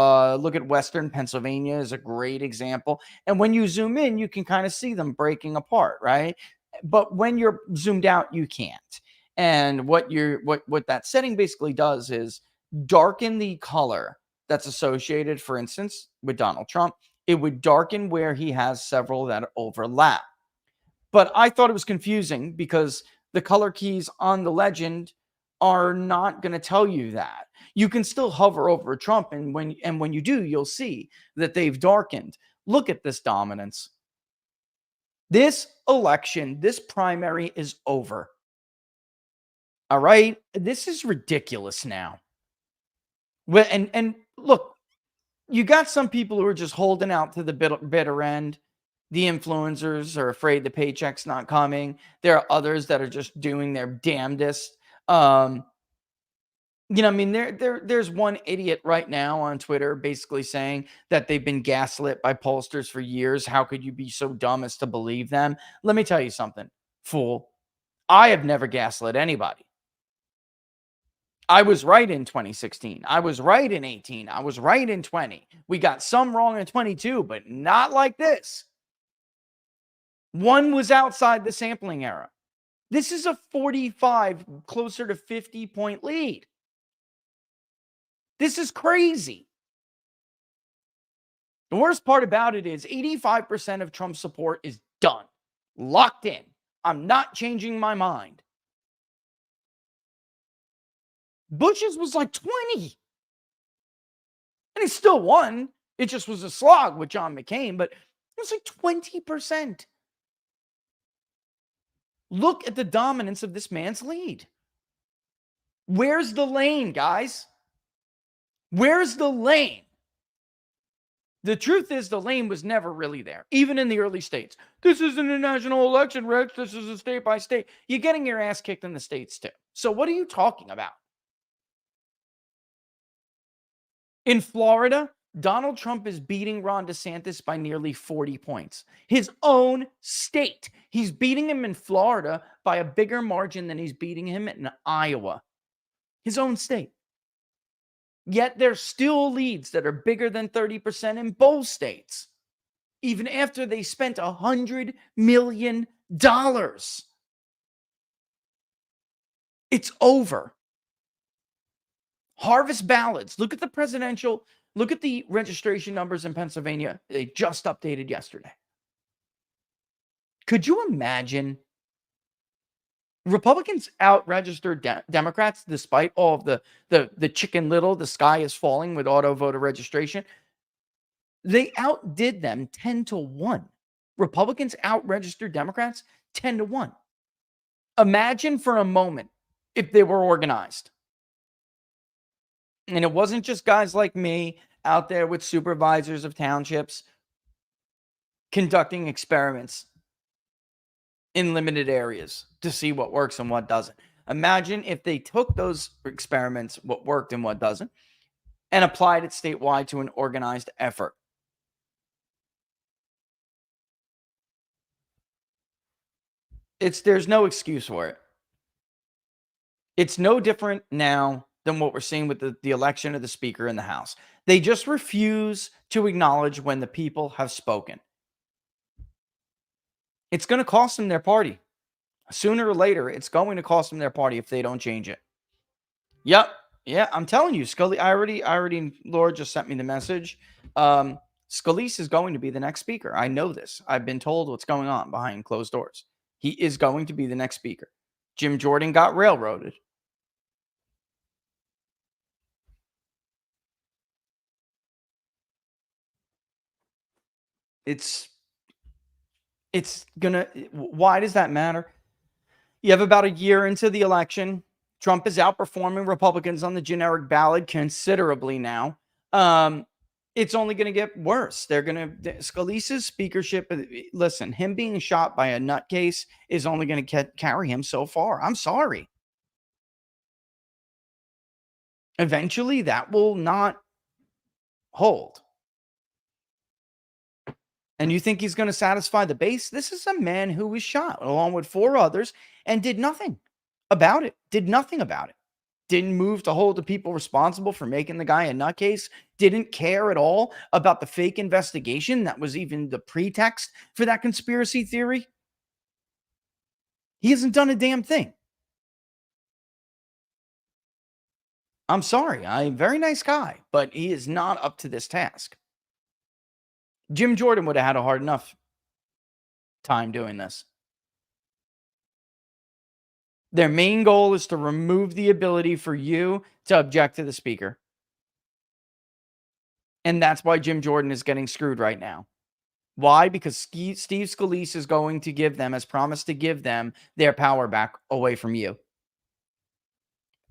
look at Western Pennsylvania is a great example. And when you zoom in, you can kind of see them breaking apart, right? But when you're zoomed out, you can't. And what that setting basically does is darken the color that's associated, for instance, with Donald Trump. It would darken where he has several that overlap. But I thought it was confusing because the color keys on the legend are not going to tell you that. You can still hover over Trump, and when you do, you'll see that they've darkened. Look at this dominance. This election, this primary is over. All right? This is ridiculous now. And look, you got some people who are just holding out to the bitter end. The influencers are afraid the paycheck's not coming. There are others that are just doing their damnedest. I mean, there's one idiot right now on Twitter basically saying that they've been gaslit by pollsters for years. How could you be so dumb as to believe them? Let me tell you something, fool. I have never gaslit anybody. I was right in 2016. I was right in 18. I was right in 20. We got some wrong in 22, but not like this. One was outside the sampling era. This is a 45, closer to 50-point lead. This is crazy. The worst part about it is 85% of Trump's support is done, locked in. I'm not changing my mind. Bush's was like 20. And he still won. It just was a slog with John McCain, but it was like 20%. Look at the dominance of this man's lead. Where's the lane, guys? Where's the lane? The truth is the lane was never really there, even in the early states. This isn't a national election, Rich. This is a state by state. You're getting your ass kicked in the states too. So what are you talking about? In Florida, Donald Trump is beating Ron DeSantis by nearly 40 points. His own state. He's beating him in Florida by a bigger margin than he's beating him in Iowa. His own state. Yet there's still leads that are bigger than 30% in both states, even after they spent $100 million. It's over. Harvest ballots. Look at the registration numbers in Pennsylvania. They just updated yesterday. Could you imagine? Republicans out-registered Democrats despite all of the Chicken Little, the sky is falling with auto voter registration. They outdid them 10-1. Republicans out-registered Democrats 10-1. Imagine for a moment if they were organized. And it wasn't just guys like me out there with supervisors of townships conducting experiments in limited areas to see what works and what doesn't. Imagine if they took those experiments, what worked and what doesn't, and applied it statewide to an organized effort. There's no excuse for it. It's no different now than what we're seeing with the election of the Speaker in the House. They just refuse to acknowledge when the people have spoken. It's going to cost them their party. Sooner or later, it's going to cost them their party if they don't change it. Yep. Yeah, I'm telling you, Scully. Laura just sent me the message. Scalise is going to be the next speaker. I know this. I've been told what's going on behind closed doors. He is going to be the next speaker. Jim Jordan got railroaded. Why does that matter? You have about a year into the election. Trump is outperforming Republicans on the generic ballot considerably now. It's only going to get worse. Scalise's speakership. Listen, him being shot by a nutcase is only going to carry him so far. I'm sorry. Eventually, that will not hold. And you think he's going to satisfy the base? This is a man who was shot along with 4 others and did nothing about it. Didn't move to hold the people responsible for making the guy a nutcase. Didn't care at all about the fake investigation that was even the pretext for that conspiracy theory. He hasn't done a damn thing. I'm sorry. I'm a very nice guy, but he is not up to this task. Jim Jordan would have had a hard enough time doing this. Their main goal is to remove the ability for you to object to the speaker. And that's why Jim Jordan is getting screwed right now. Why? Because Steve Scalise is going to give them, as promised to give them, their power back away from you.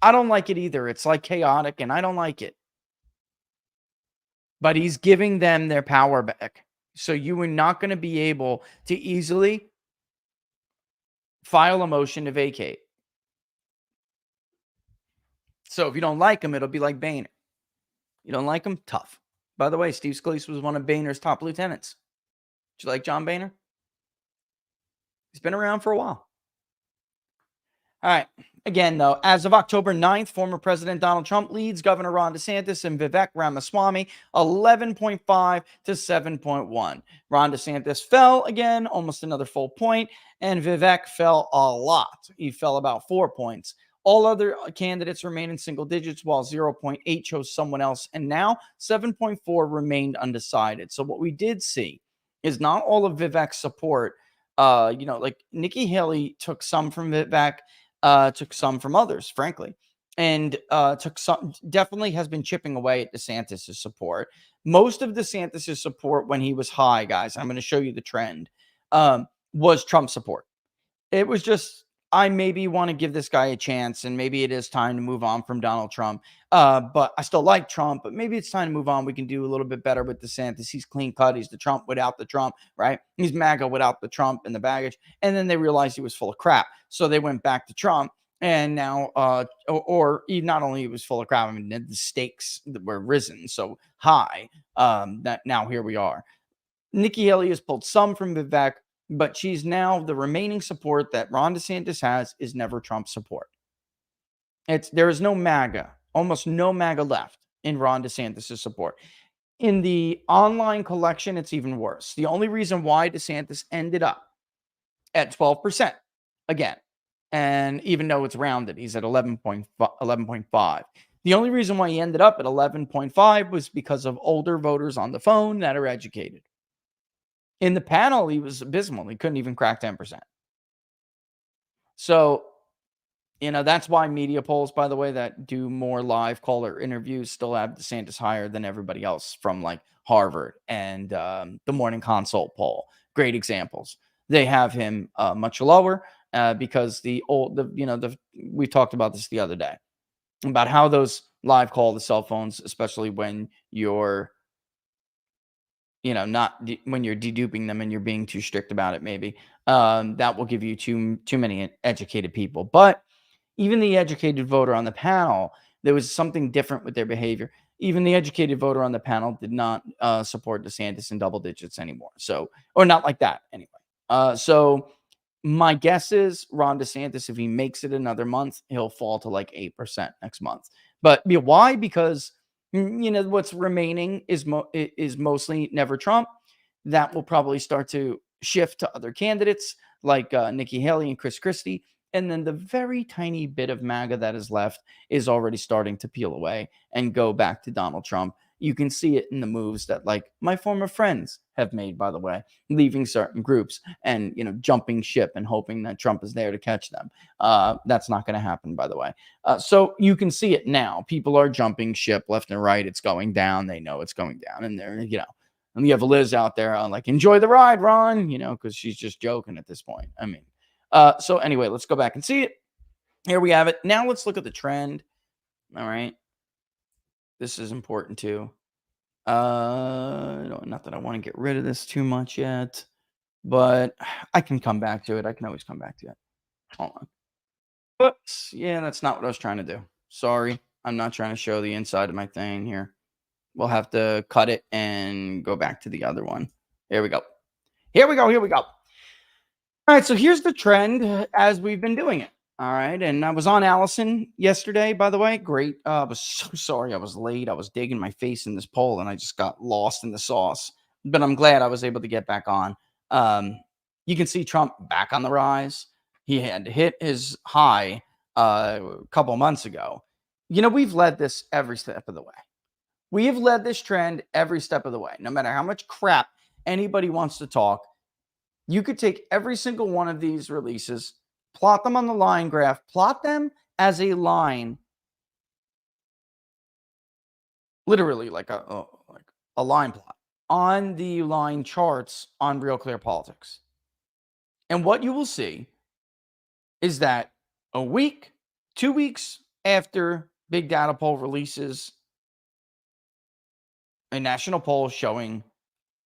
I don't like it either. It's like chaotic, and I don't like it. but he's giving them their power back. So you are not going to be able to easily file a motion to vacate. So if you don't like him, it'll be like Boehner. You don't like him? Tough. By the way, Steve Scalise was one of Boehner's top lieutenants. Do you like John Boehner? He's been around for a while. All right. Again, though, as of October 9th, former President Donald Trump leads Governor Ron DeSantis and Vivek Ramaswamy 11.5 to 7.1. Ron DeSantis fell again, almost another full point, and Vivek fell a lot. He fell about 4 points. All other candidates remain in single digits, while 0.8 chose someone else, and now 7.4 remained undecided. So what we did see is not all of Vivek's support. Like Nikki Haley took some from Vivek, took some from others, frankly, and took some. Definitely has been chipping away at DeSantis' support. Most of DeSantis' support when he was high, guys, I'm going to show you the trend, was Trump support. It was just, I maybe want to give this guy a chance, and maybe it is time to move on from Donald Trump. But I still like Trump, but maybe it's time to move on. We can do a little bit better with DeSantis. He's clean cut. He's the Trump without the Trump, right? He's MAGA without the Trump and the baggage. And then they realized he was full of crap. So they went back to Trump. And now, or he not only was full of crap, I mean, the stakes were risen so high that now here we are. Nikki Haley has pulled some from Vivek, but she's now the remaining support that Ron DeSantis has is never Trump support. There is no MAGA, almost no MAGA left in Ron DeSantis' support. In the online collection, it's even worse. The only reason why DeSantis ended up at 12% again, and even though it's rounded, he's at 11.5. The only reason why he ended up at 11.5 was because of older voters on the phone that are educated. In the panel, he was abysmal. He couldn't even crack 10%. So, that's why media polls, by the way, that do more live caller interviews still have DeSantis higher than everybody else from like Harvard and the Morning Consult poll. Great examples. They have him much lower because we talked about this the other day about how those live call the cell phones, especially when you're when you're deduping them and you're being too strict about it, maybe that will give you too many educated people. But even the educated voter on the panel, there was something different with their behavior. Even the educated voter on the panel did not support DeSantis in double digits anymore. So, or not like that anyway. So my guess is Ron DeSantis, if he makes it another month, he'll fall to like 8% next month. But why? Because what's remaining is mostly never Trump. That will probably start to shift to other candidates like Nikki Haley and Chris Christie. And then the very tiny bit of MAGA that is left is already starting to peel away and go back to Donald Trump. You can see it in the moves that like my former friends have made, by the way, leaving certain groups and, jumping ship and hoping that Trump is there to catch them. That's not going to happen, by the way. So you can see it now. People are jumping ship left and right. It's going down. They know it's going down. And they're, and you have Liz out there like, enjoy the ride, Ron, because she's just joking at this point. I mean, so anyway, let's go back and see it. Here we have it. Now let's look at the trend. All right. This is important too. Not that I want to get rid of this too much yet, but I can come back to it. I can always come back to it. Hold on. Whoops. Yeah, that's not what I was trying to do. Sorry. I'm not trying to show the inside of my thing here. We'll have to cut it and go back to the other one. Here we go. Here we go. All right, so here's the trend as we've been doing it. All right, and I was on Allison yesterday, by the way. Great. I was so sorry I was late. I was digging my face in this poll, and I just got lost in the sauce. But I'm glad I was able to get back on. You can see Trump back on the rise. He had hit his high a couple months ago. We've led this every step of the way. We have led this trend every step of the way. No matter how much crap anybody wants to talk, you could take every single one of these releases, plot them on the line graph, plot them as a line, literally like a line plot on the line charts on Real Clear Politics. And what you will see is that a week, 2 weeks after big data poll releases, a national poll showing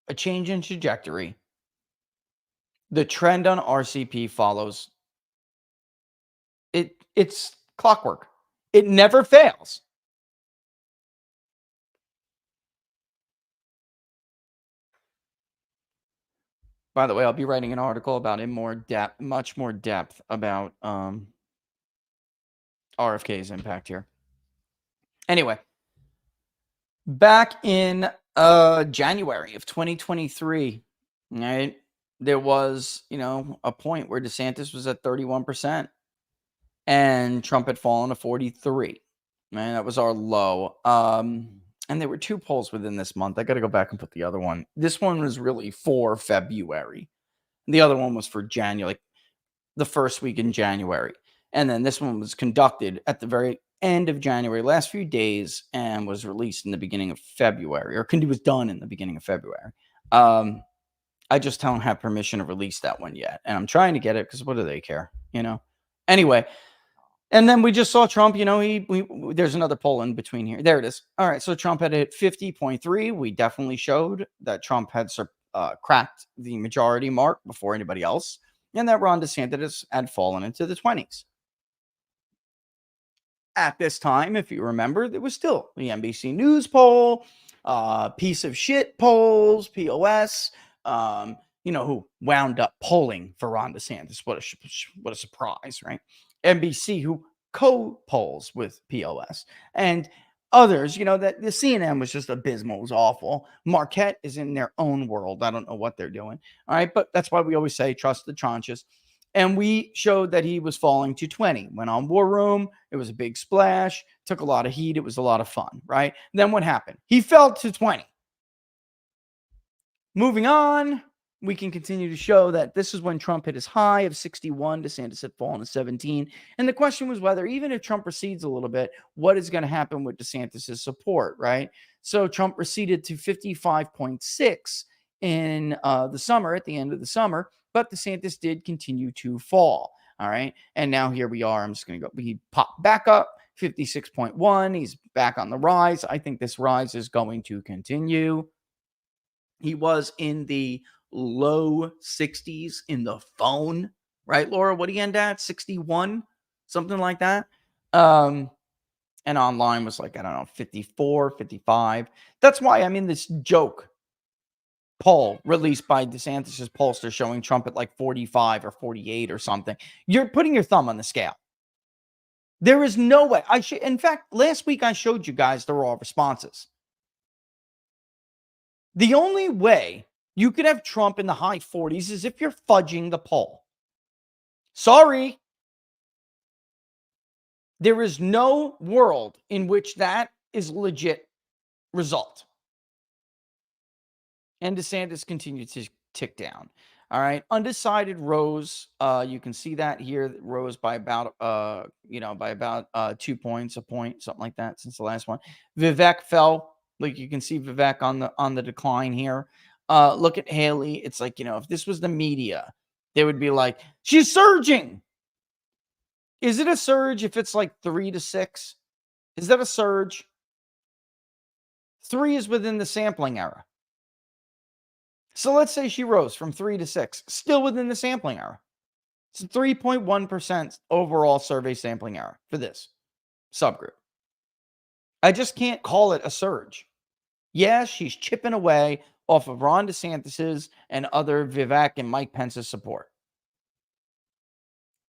a change in trajectory. The trend on RCP follows. It's clockwork. It never fails. By the way, I'll be writing an article about much more depth about RFK's impact here. Anyway, back in January of 2023, right? There was, a point where DeSantis was at 31% and Trump had fallen to 43. Man, that was our low. And there were two polls within this month. I got to go back and put the other one. This one was really for February. The other one was for January, like the first week in January. And then this one was conducted at the very end of January, last few days, and was released in the beginning of February, or was done in the beginning of February. I just don't have permission to release that one yet. And I'm trying to get it because what do they care, Anyway, and then we just saw Trump, there's another poll in between here. There it is. All right, so Trump had hit 50.3. We definitely showed that Trump had cracked the majority mark before anybody else, and that Ron DeSantis had fallen into the 20s. At this time, if you remember, there was still the NBC News poll, piece of shit polls, POS, who wound up polling for Ron DeSantis. What a surprise, right? NBC, who co-polls with POS, and others, that the CNN was just abysmal. It was awful. Marquette is in their own world. I don't know what they're doing. All right, but that's why we always say trust the tranches. And we showed that he was falling to 20. Went on War Room. It was a big splash. Took a lot of heat. It was a lot of fun, right? Then what happened? He fell to 20. Moving on, we can continue to show that this is when Trump hit his high of 61. DeSantis had fallen to 17. And the question was whether, even if Trump recedes a little bit, what is going to happen with DeSantis' support, right? So Trump receded to 55.6 in the summer, at the end of the summer, but DeSantis did continue to fall, all right? And now here we are. I'm just going to go. He popped back up, 56.1. He's back on the rise. I think this rise is going to continue. He was in the low 60s in the phone, right, Laura? What do you end at? 61? Something like that. And online was like, I don't know, 54, 55. That's why I'm in this joke poll released by DeSantis' pollster showing Trump at like 45 or 48 or something. You're putting your thumb on the scale. There is no way. In fact, last week I showed you guys the raw responses. The only way you could have Trump in the high 40s is if you're fudging the poll. Sorry. There is no world in which that is a legit result. And DeSantis continued to tick down. All right. Undecided rose. You can see that here. Rose by about 2 points, a point, something like that since the last one. Vivek fell. Like you can see Vivek on the decline here. Look at Haley. It's like, if this was the media, they would be like, she's surging. Is it a surge if it's like 3 to 6? Is that a surge? 3 is within the sampling error. So let's say she rose from 3 to 6, still within the sampling error. It's 3.1% overall survey sampling error for this subgroup. I just can't call it a surge. Yes, she's chipping away off of Ron DeSantis's and other Vivek and Mike Pence's support.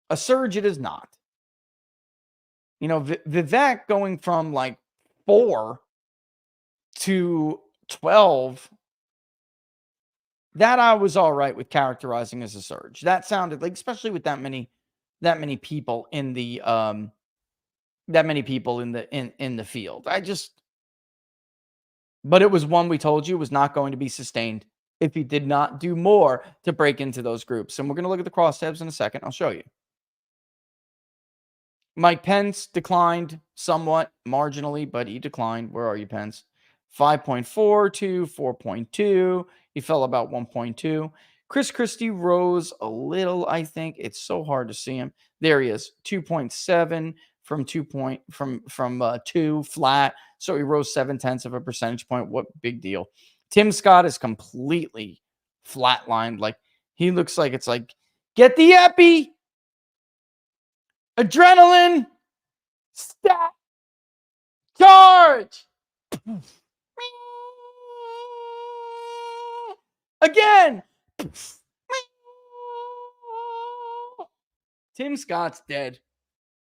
A surge it is not. Vivek going from like 4 to 12, that I was all right with characterizing as a surge. That sounded like, especially with that many people in the in the field. But it was one we told you was not going to be sustained if he did not do more to break into those groups. And we're going to look at the crosstabs in a second. I'll show you. Mike Pence declined somewhat marginally, but he declined. Where are you, Pence? 5.4 to 4.2. He fell about 1.2. Chris Christie rose a little, I think. It's so hard to see him. There he is, 2.7 from 2 flat. So he rose 0.7 of a percentage point. What big deal? Tim Scott is completely flatlined. Like, he looks like it's like, get the epi, adrenaline, stat, charge. Again. Tim Scott's dead.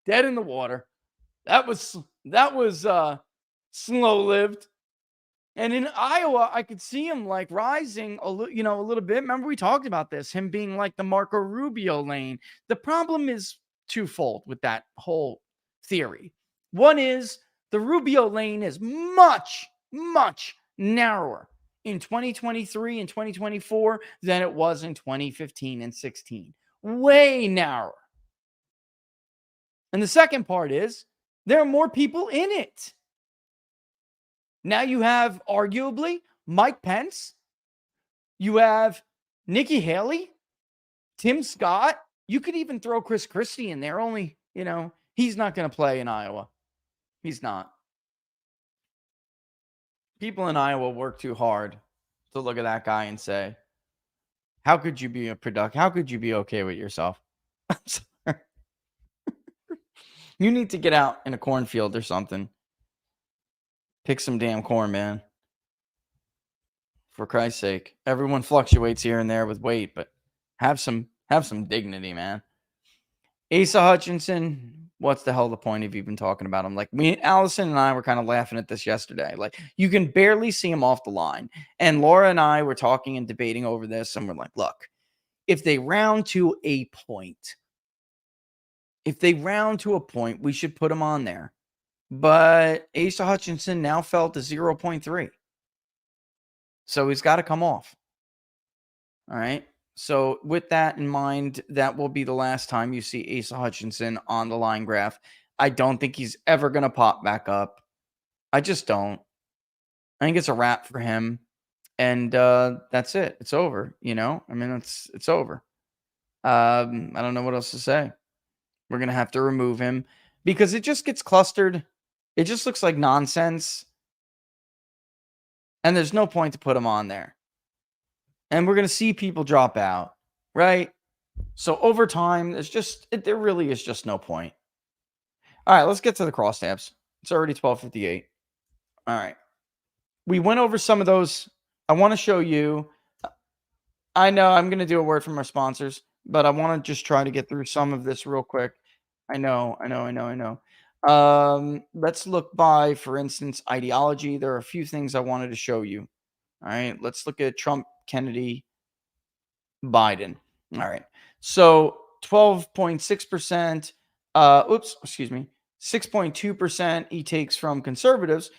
Dead in the water. That was slow-lived. And in Iowa, I could see him like rising a little bit. Remember, we talked about this, him being like the Marco Rubio lane. The problem is twofold with that whole theory. One is the Rubio lane is much, much narrower in 2023 and 2024 than it was in 2015 and 16. Way narrower. And the second part is there are more people in it. Now you have arguably Mike Pence. You have Nikki Haley, Tim Scott. You could even throw Chris Christie in there. Only, he's not going to play in Iowa. He's not. People in Iowa work too hard to look at that guy and say, how could you be how could you be okay with yourself? I'm sorry. You need to get out in a cornfield or something. Pick some damn corn, man. For Christ's sake. Everyone fluctuates here and there with weight, but have some dignity, man. Asa Hutchinson, what's the hell the point of even talking about him? Like, Allison and I were kind of laughing at this yesterday. Like, you can barely see him off the line. And Laura and I were talking and debating over this, and we're like, look, if they round to a point, we should put him on there. But Asa Hutchinson now fell to 0.3. So he's got to come off. All right. So with that in mind, that will be the last time you see Asa Hutchinson on the line graph. I don't think he's ever going to pop back up. I just don't. I think it's a wrap for him. And that's it. It's over. I mean, it's over. I don't know what else to say. We're going to have to remove him because it just gets clustered. It just looks like nonsense. And there's no point to put him on there. And we're going to see people drop out, right? So over time, there really is just no point. All right, let's get to the crosstabs. It's already 12:58. All right. We went over some of those. I want to show you. I know I'm going to do a word from our sponsors, but I want to just try to get through some of this real quick. I know. Let's look by, for instance, ideology. There are a few things I wanted to show you. All right, let's look at Trump, Kennedy, Biden. All right, so 12.6%. 6.2% he takes from conservatives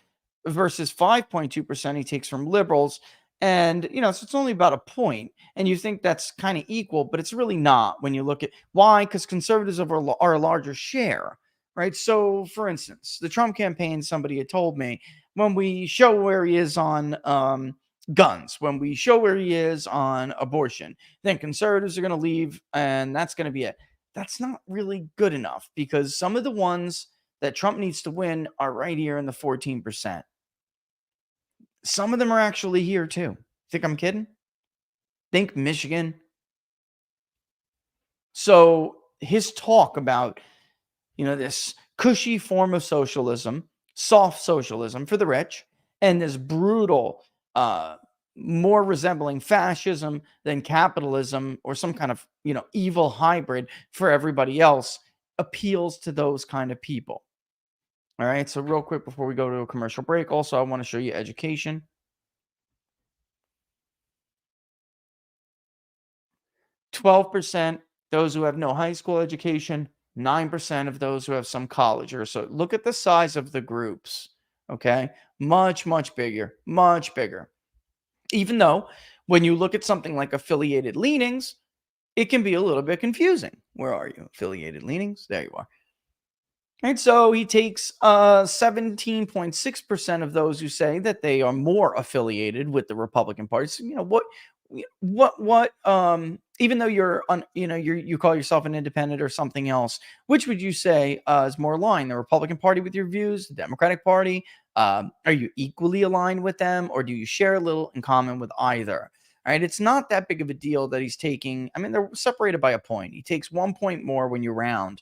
versus 5.2% he takes from liberals. And, so it's only about a point. And you think that's kind of equal, but it's really not when you look at why, because conservatives are a larger share, right? So, for instance, the Trump campaign, somebody had told me, when we show where he is on guns, when we show where he is on abortion, then conservatives are going to leave, and that's going to be it. That's not really good enough because some of the ones that Trump needs to win are right here in the 14%. Some of them are actually here too. Think I'm kidding? Think Michigan. So his talk about, this cushy form of socialism, soft socialism for the rich, and this brutal, more resembling fascism than capitalism or some kind of, evil hybrid for everybody else appeals to those kind of people. All right. So real quick before we go to a commercial break, also, I want to show you education. 12%, those who have no high school education, 9% of those who have some college or so. Look at the size of the groups. Okay. Much, much bigger, much bigger. Even though when you look at something like affiliated leanings, it can be a little bit confusing. Where are you? Affiliated leanings? There you are. And so he takes 17.6% of those who say that they are more affiliated with the Republican Party. So, what even though you call yourself an independent or something else, which would you say is more aligned? The Republican Party with your views, the Democratic Party? Are you equally aligned with them, or do you share a little in common with either? All right, it's not that big of a deal that he's taking. I mean, they're separated by a point. He takes 1 point more when you round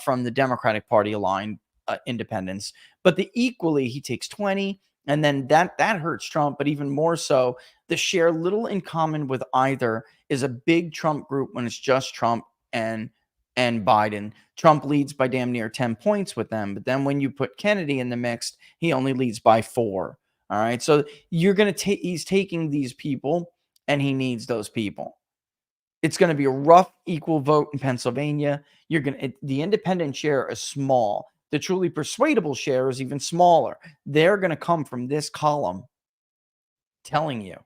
from the Democratic Party aligned independents, but equally he takes 20, and then that hurts Trump. But even more so, the share little in common with either is a big Trump group when it's just Trump and Biden. Trump leads by damn near 10 points with them, but then when you put Kennedy in the mix, he only leads by 4. All right, so he's taking these people, and he needs those people. It's going to be a rough equal vote in Pennsylvania. The independent share is small. The truly persuadable share is even smaller. They're going to come from this column, telling you.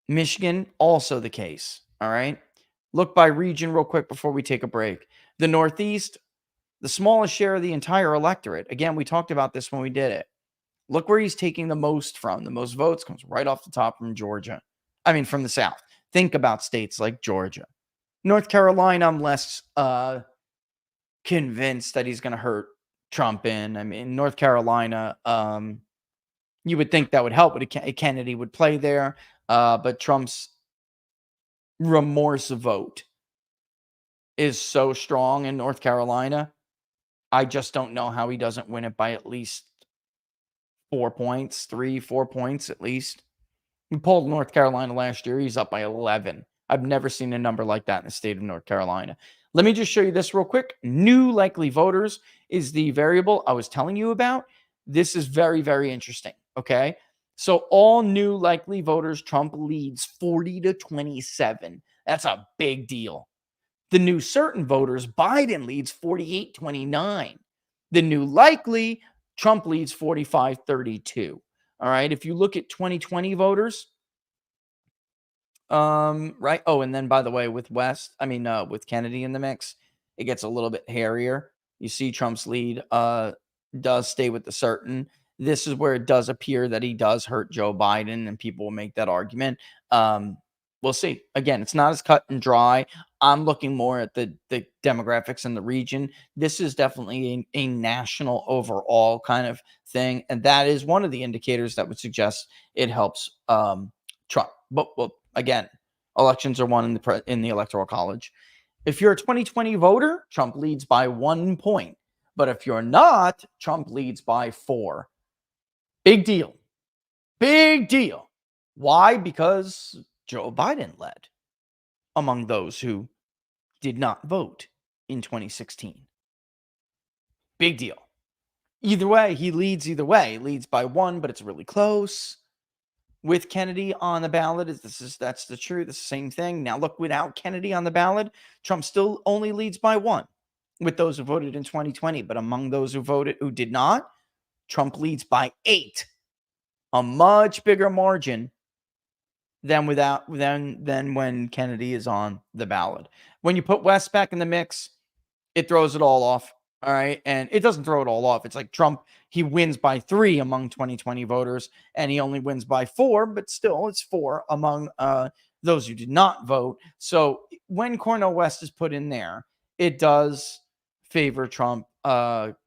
Michigan, also the case. All right. Look by region real quick before we take a break. The Northeast, the smallest share of the entire electorate. Again, we talked about this when we did it. Look where he's taking the most from. The most votes comes right off the top from Georgia. I mean, from the South. Think about states like Georgia. North Carolina, I'm less convinced that he's going to hurt Trump in. I mean, North Carolina, you would think that would help, but Kennedy would play there. But Trump's remorse vote is so strong in North Carolina. I just don't know how he doesn't win it by at least 4 points, 3-4 points at least. We polled North Carolina last year. He's up by 11. I've never seen a number like that in the state of North Carolina. Let me just show you this real quick. New likely voters is the variable I was telling you about. This is very, very interesting. Okay. So all new likely voters, Trump leads 40-27. That's a big deal. The new certain voters, Biden leads 48-29. The new likely, Trump leads 45-32. All right. If you look at 2020 voters, right. Oh, and then by the way, with Kennedy in the mix, it gets a little bit hairier. You see Trump's lead does stay with the certain. This is where it does appear that he does hurt Joe Biden, and people will make that argument. We'll see. Again, it's not as cut and dry. I'm looking more at the demographics in the region. This is definitely a national overall kind of thing, and that is one of the indicators that would suggest it helps Trump. But again, elections are won in the Electoral College. If you're a 2020 voter, Trump leads by 1 point. But if you're not, Trump leads by 4. Big deal. Big deal. Why? Because Joe Biden led among those who did not vote in 2016. Big deal. Either way, he leads either way. He leads by 1, but it's really close. With Kennedy on the ballot, that's the truth. It's the same thing. Now look, without Kennedy on the ballot, Trump still only leads by 1 with those who voted in 2020. But among those who did not, Trump leads by 8. A much bigger margin than when Kennedy is on the ballot. When you put West back in the mix, it throws it all off. All right. And it doesn't throw it all off. It's like Trump, he wins by 3 among 2020 voters, and he only wins by 4, but still it's 4 among those who did not vote. So when Cornel West is put in there, it does favor Trump,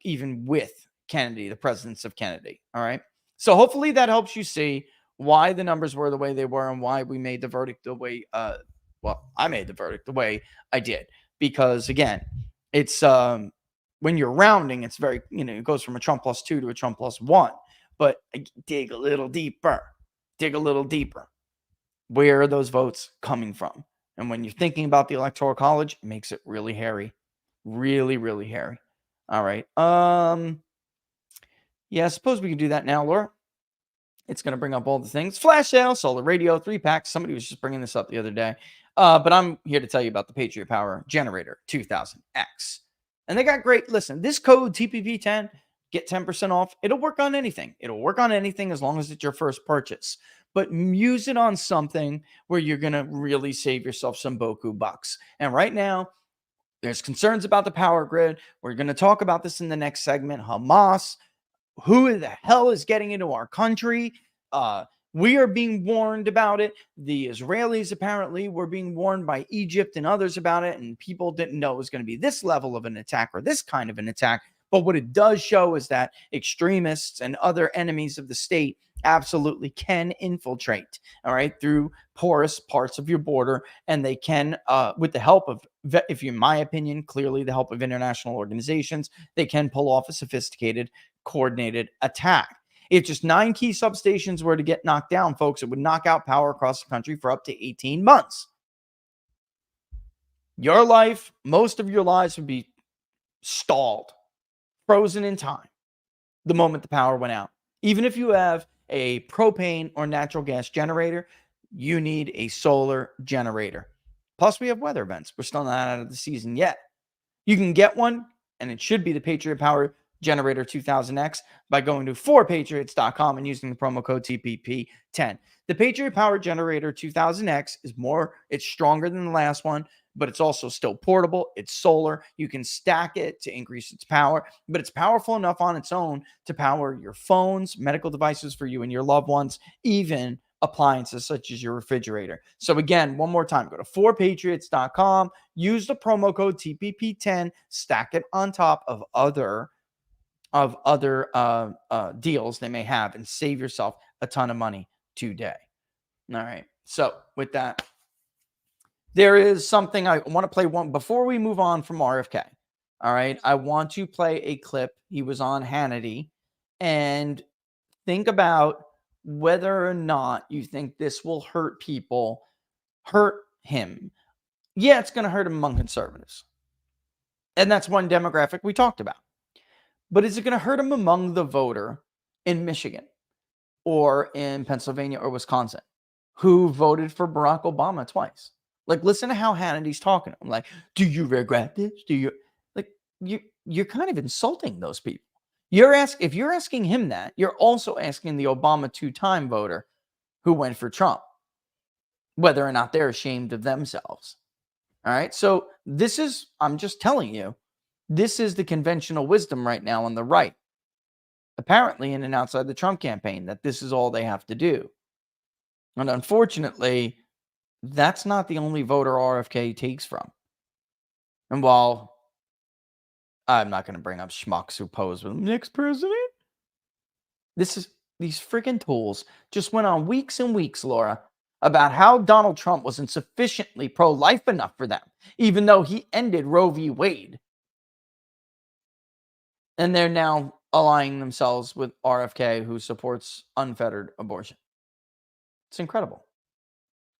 even with Kennedy, the presence of Kennedy. All right. So hopefully that helps you see why the numbers were the way they were and why we made the verdict the way, I made the verdict the way I did. Because again, it's, when you're rounding, it's very, it goes from a Trump +2 to a Trump +1. But dig a little deeper. Where are those votes coming from? And when you're thinking about the Electoral College, it makes it really hairy. Really, really hairy. All right. Yeah, I suppose we can do that now, Laura. It's going to bring up all the things. Flash sale, solar radio, 3-pack. Somebody was just bringing this up the other day. But I'm here to tell you about the Patriot Power Generator 2000X. And they got great, listen, this code TPP10, get 10% off. It'll work on anything. It'll work on anything as long as it's your first purchase. But use it on something where you're going to really save yourself some boku bucks. And right now, there's concerns about the power grid. We're going to talk about this in the next segment. Hamas, who the hell is getting into our country? We are being warned about it. The Israelis apparently were being warned by Egypt and others about it, and people didn't know it was going to be this level of an attack or this kind of an attack. But what it does show is that extremists and other enemies of the state absolutely can infiltrate, all right, through porous parts of your border. And they can, with the help of, if you, in my opinion, clearly the help of international organizations, they can pull off a sophisticated, coordinated attack. If just 9 key substations were to get knocked down, folks, it would knock out power across the country for up to 18 months. Your life, most of your lives would be stalled, frozen in time the moment the power went out. Even if you have a propane or natural gas generator, you need a solar generator. Plus, we have weather events. We're still not out of the season yet. You can get one, and it should be the Patriot Power Generator 2000X by going to 4patriots.com and using the promo code TPP10. The Patriot Power Generator 2000X is it's stronger than the last one, but it's also still portable. It's solar. You can stack it to increase its power, but it's powerful enough on its own to power your phones, medical devices for you and your loved ones, even appliances such as your refrigerator. So again, one more time, go to 4patriots.com, use the promo code TPP10, stack it on top of other deals they may have, and save yourself a ton of money today. All right. So with that, there is something I want to play one before we move on from RFK. All right. I want to play a clip. He was on Hannity, and think about whether or not you think this will hurt him. Yeah, it's going to hurt him among conservatives. And that's one demographic we talked about. But is it going to hurt him among the voter in Michigan or in Pennsylvania or Wisconsin who voted for Barack Obama twice? Like, listen to how Hannity's talking. I'm like, do you regret this? You're kind of insulting those people. If you're asking him that, you're also asking the Obama 2-time voter who went for Trump whether or not they're ashamed of themselves. All right. So I'm just telling you, this is the conventional wisdom right now on the right, apparently in and outside the Trump campaign, that this is all they have to do. And unfortunately, that's not the only voter RFK takes from. And while I'm not going to bring up schmucks who pose with next president, these freaking tools just went on weeks and weeks, Laura, about how Donald Trump wasn't sufficiently pro-life enough for them, even though he ended Roe v. Wade. And they're now aligning themselves with RFK, who supports unfettered abortion. It's incredible.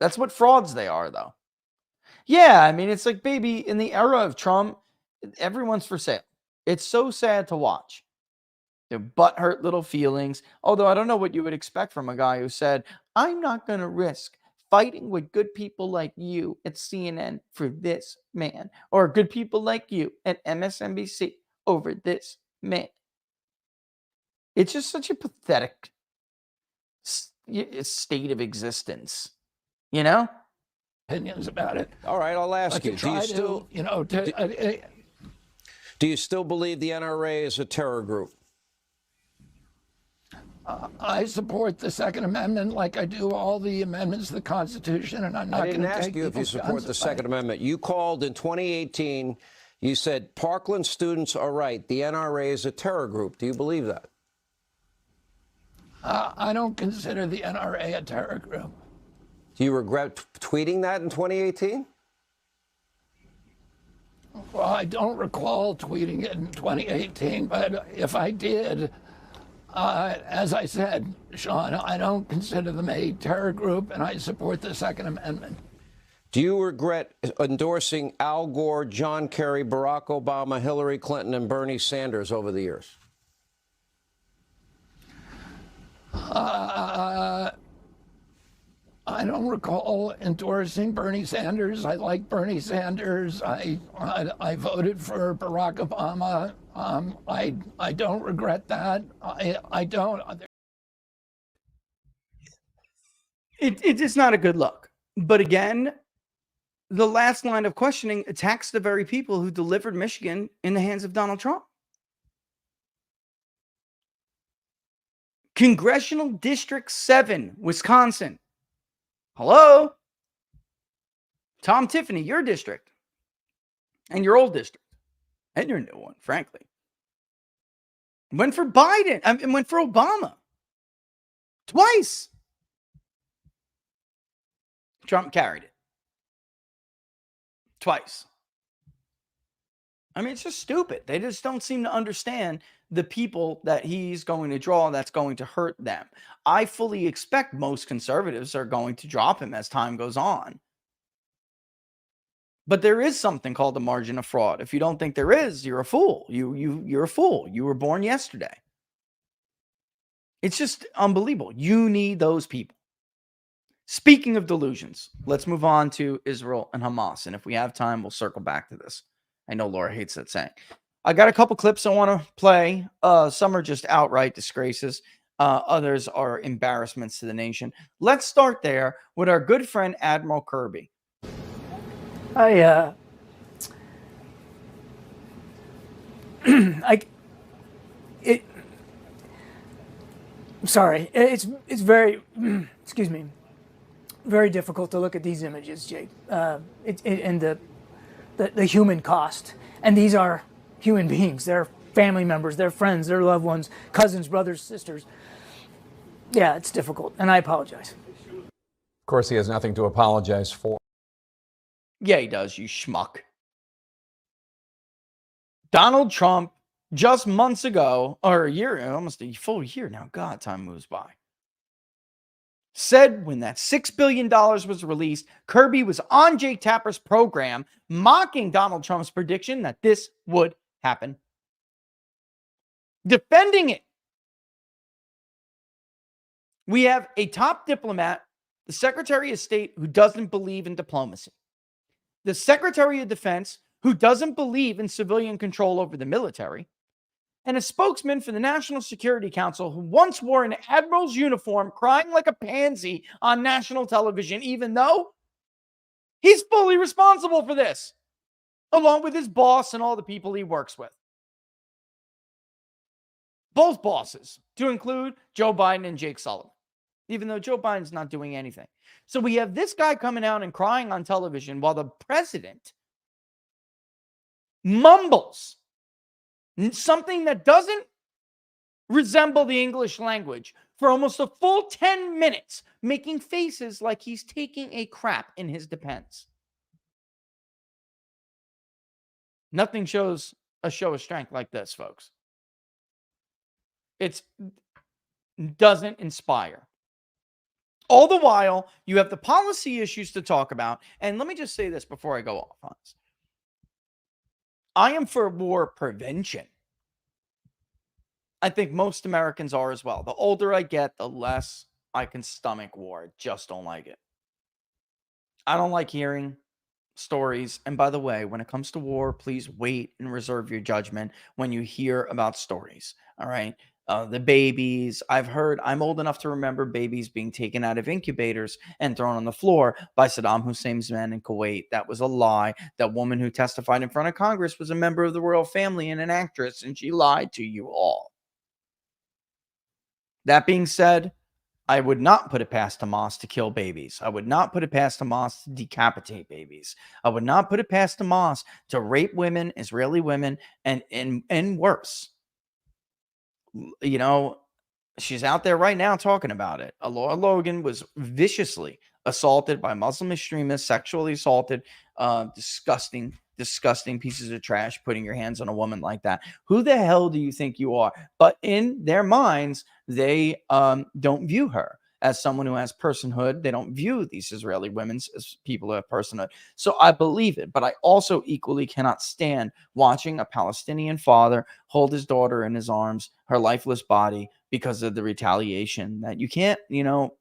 That's what frauds they are, though. Yeah, I mean, it's like, baby, in the era of Trump, everyone's for sale. It's so sad to watch. Their butthurt little feelings. Although I don't know what you would expect from a guy who said, I'm not going to risk fighting with good people like you at CNN for this man, or good people like you at MSNBC over this man. It's just such a pathetic state of existence, you know? Opinions about it. All right, I'll ask you. Do you still believe the NRA is a terror group? I support the Second Amendment like I do all the amendments to the Constitution, and I'm not going to take I didn't ask you if you support the Second Amendment. You called in 2018. You said Parkland students are right. The NRA is a terror group. Do you believe that? I don't consider the NRA a terror group. Do you regret tweeting that in 2018? Well, I don't recall tweeting it in 2018, but if I did, as I said, Sean, I don't consider them a terror group, and I support the Second Amendment. Do you regret endorsing Al Gore, John Kerry, Barack Obama, Hillary Clinton, and Bernie Sanders over the years? I don't recall endorsing Bernie Sanders. I like Bernie Sanders. I voted for Barack Obama. I don't regret that. I don't. It is not a good look. But again, the last line of questioning attacks the very people who delivered Michigan in the hands of Donald Trump. Congressional District 7, Wisconsin. Hello? Tom Tiffany, your district. And your old district. And your new one, frankly. Went for Biden. I mean, went for Obama. Twice. Trump carried it. Twice. I mean, it's just stupid. They just don't seem to understand the people that he's going to draw that's going to hurt them. I fully expect most conservatives are going to drop him as time goes on. But there is something called the margin of fraud. If you don't think there is, you're a fool. You're a fool. You were born yesterday. It's just unbelievable. You need those people. Speaking of delusions, let's move on to Israel and Hamas. And if we have time, we'll circle back to this. I know Laura hates that saying. I got a couple clips I want to play. Some are just outright disgraces. Others are embarrassments to the nation. Let's start there with our good friend Admiral Kirby. I'm sorry. It's very, excuse me, very difficult to look at these images, Jake, and the human cost. And these are human beings. They're family members, they're friends, they're loved ones, cousins, brothers, sisters. Yeah, it's difficult, and I apologize. Of course, he has nothing to apologize for. Yeah, he does, you schmuck. Donald Trump, just months ago, or a year, almost a full year now, God, time moves by, said when that $6 billion was released, Kirby was on Jake Tapper's program mocking Donald Trump's prediction that this would happen. Defending it. We have a top diplomat, the Secretary of State, who doesn't believe in diplomacy. The Secretary of Defense, who doesn't believe in civilian control over the military. And a spokesman for the National Security Council who once wore an admiral's uniform crying like a pansy on national television, even though he's fully responsible for this, along with his boss and all the people he works with. Both bosses, to include Joe Biden and Jake Sullivan, even though Joe Biden's not doing anything. So we have this guy coming out and crying on television while the president mumbles something that doesn't resemble the English language for almost a full 10 minutes, making faces like he's taking a crap in his defense. Nothing shows a show of strength like this, folks. It doesn't inspire. All the while, you have the policy issues to talk about. And let me just say this before I go off on this. I am for war prevention. I think most Americans are as well. The older I get, the less I can stomach war. I just don't like it. I don't like hearing stories. And by the way, when it comes to war, please wait and reserve your judgment when you hear about stories. All right. The babies, I'm old enough to remember babies being taken out of incubators and thrown on the floor by Saddam Hussein's men in Kuwait. That was a lie. That woman who testified in front of Congress was a member of the royal family and an actress, and she lied to you all. That being said, I would not put it past Hamas to kill babies. I would not put it past Hamas to decapitate babies. I would not put it past Hamas to rape women, Israeli women, and worse. You know, she's out there right now talking about it. Laura Logan was viciously assaulted by Muslim extremists, sexually assaulted, disgusting pieces of trash, putting your hands on a woman like that. Who the hell do you think you are? But in their minds, they don't view her as someone who has personhood. They don't view these Israeli women as people who have personhood. So I believe it, but I also equally cannot stand watching a Palestinian father hold his daughter in his arms, her lifeless body, because of the retaliation that you can't,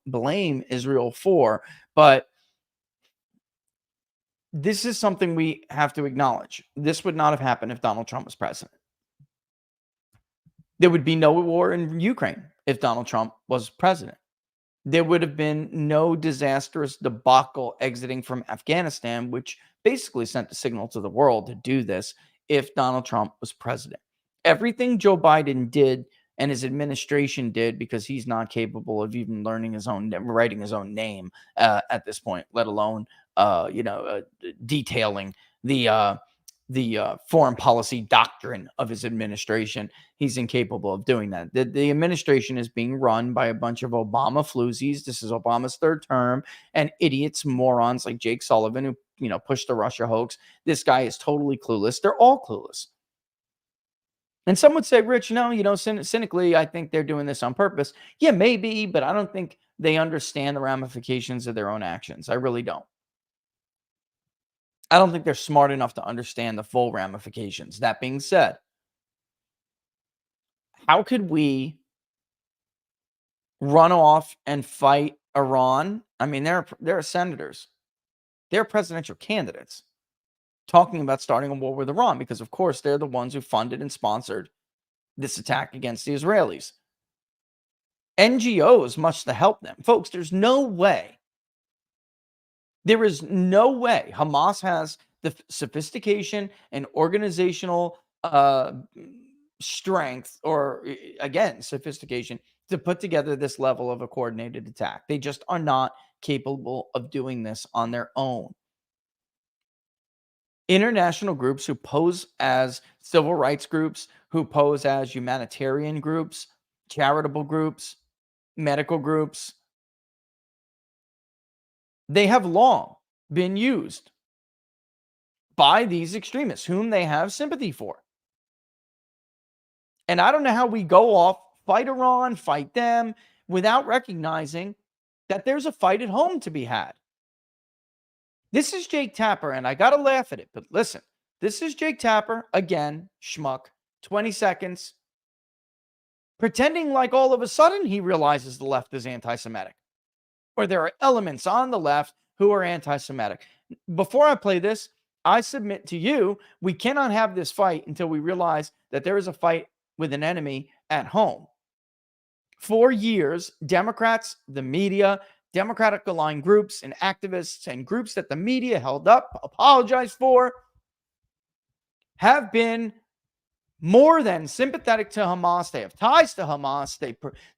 blame Israel for. But this is something we have to acknowledge. This would not have happened if Donald Trump was president. There would be no war in Ukraine if Donald Trump was president. There would have been no disastrous debacle exiting from Afghanistan, which basically sent the signal to the world to do this if Donald Trump was president. Everything Joe Biden did and his administration did, because he's not capable of even writing his own name at this point, let alone detailing the foreign policy doctrine of his administration. He's incapable of doing that. The administration is being run by a bunch of Obama floozies. This is Obama's third term, and idiots, morons like Jake Sullivan, who pushed the Russia hoax. This guy is totally clueless. They're all clueless. And some would say, Rich, no, cynically, I think they're doing this on purpose. Yeah, maybe, but I don't think they understand the ramifications of their own actions. I really don't. I don't think they're smart enough to understand the full ramifications. That being said, how could we run off and fight Iran? I mean, there are senators, they're presidential candidates talking about starting a war with Iran, because, of course, they're the ones who funded and sponsored this attack against the Israelis. NGOs must help them. Folks, there is no way Hamas has the sophistication and organizational strength, or, again, sophistication, to put together this level of a coordinated attack. They just are not capable of doing this on their own. International groups who pose as civil rights groups, who pose as humanitarian groups, charitable groups, medical groups, they have long been used by these extremists whom they have sympathy for. And I don't know how we go off, fight Iran, fight them, without recognizing that there's a fight at home to be had. This is Jake Tapper, and I got to laugh at it, but listen, this is Jake Tapper, again, schmuck, 20 seconds, pretending like all of a sudden he realizes the left is anti-Semitic, or there are elements on the left who are anti-Semitic. Before I play this, I submit to you, we cannot have this fight until we realize that there is a fight with an enemy at home. For years, Democrats, the media, Democratic aligned groups and activists and groups that the media held up, apologized for, have been more than sympathetic to Hamas. They have ties to Hamas.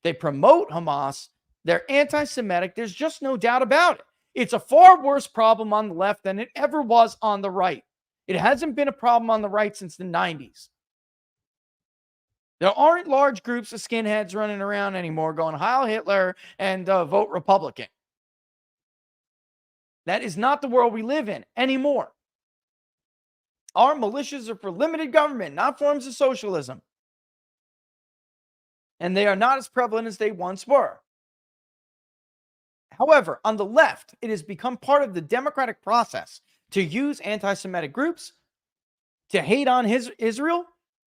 They promote Hamas. They're anti-Semitic. There's just no doubt about it. It's a far worse problem on the left than it ever was on the right. It hasn't been a problem on the right since the 90s. There aren't large groups of skinheads running around anymore going, Heil Hitler and vote Republican. That is not the world we live in anymore. Our militias are for limited government, not forms of socialism. And they are not as prevalent as they once were. However, on the left, it has become part of the democratic process to use anti-Semitic groups, to hate on Israel,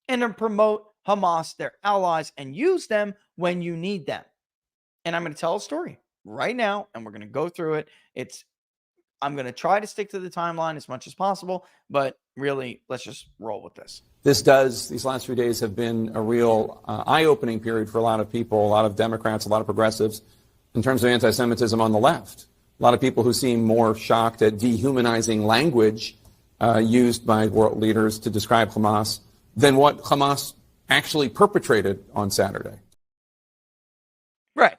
and to promote Hamas, their allies, and use them when you need them. And I'm going to tell a story right now, and we're going to go through it. I'm going to try to stick to the timeline as much as possible, but really, let's just roll with this. These last few days have been a real eye-opening period for a lot of people, a lot of Democrats, a lot of progressives, in terms of anti-Semitism on the left. A lot of people who seem more shocked at dehumanizing language used by world leaders to describe Hamas than what Hamas actually perpetrated on Saturday. Right.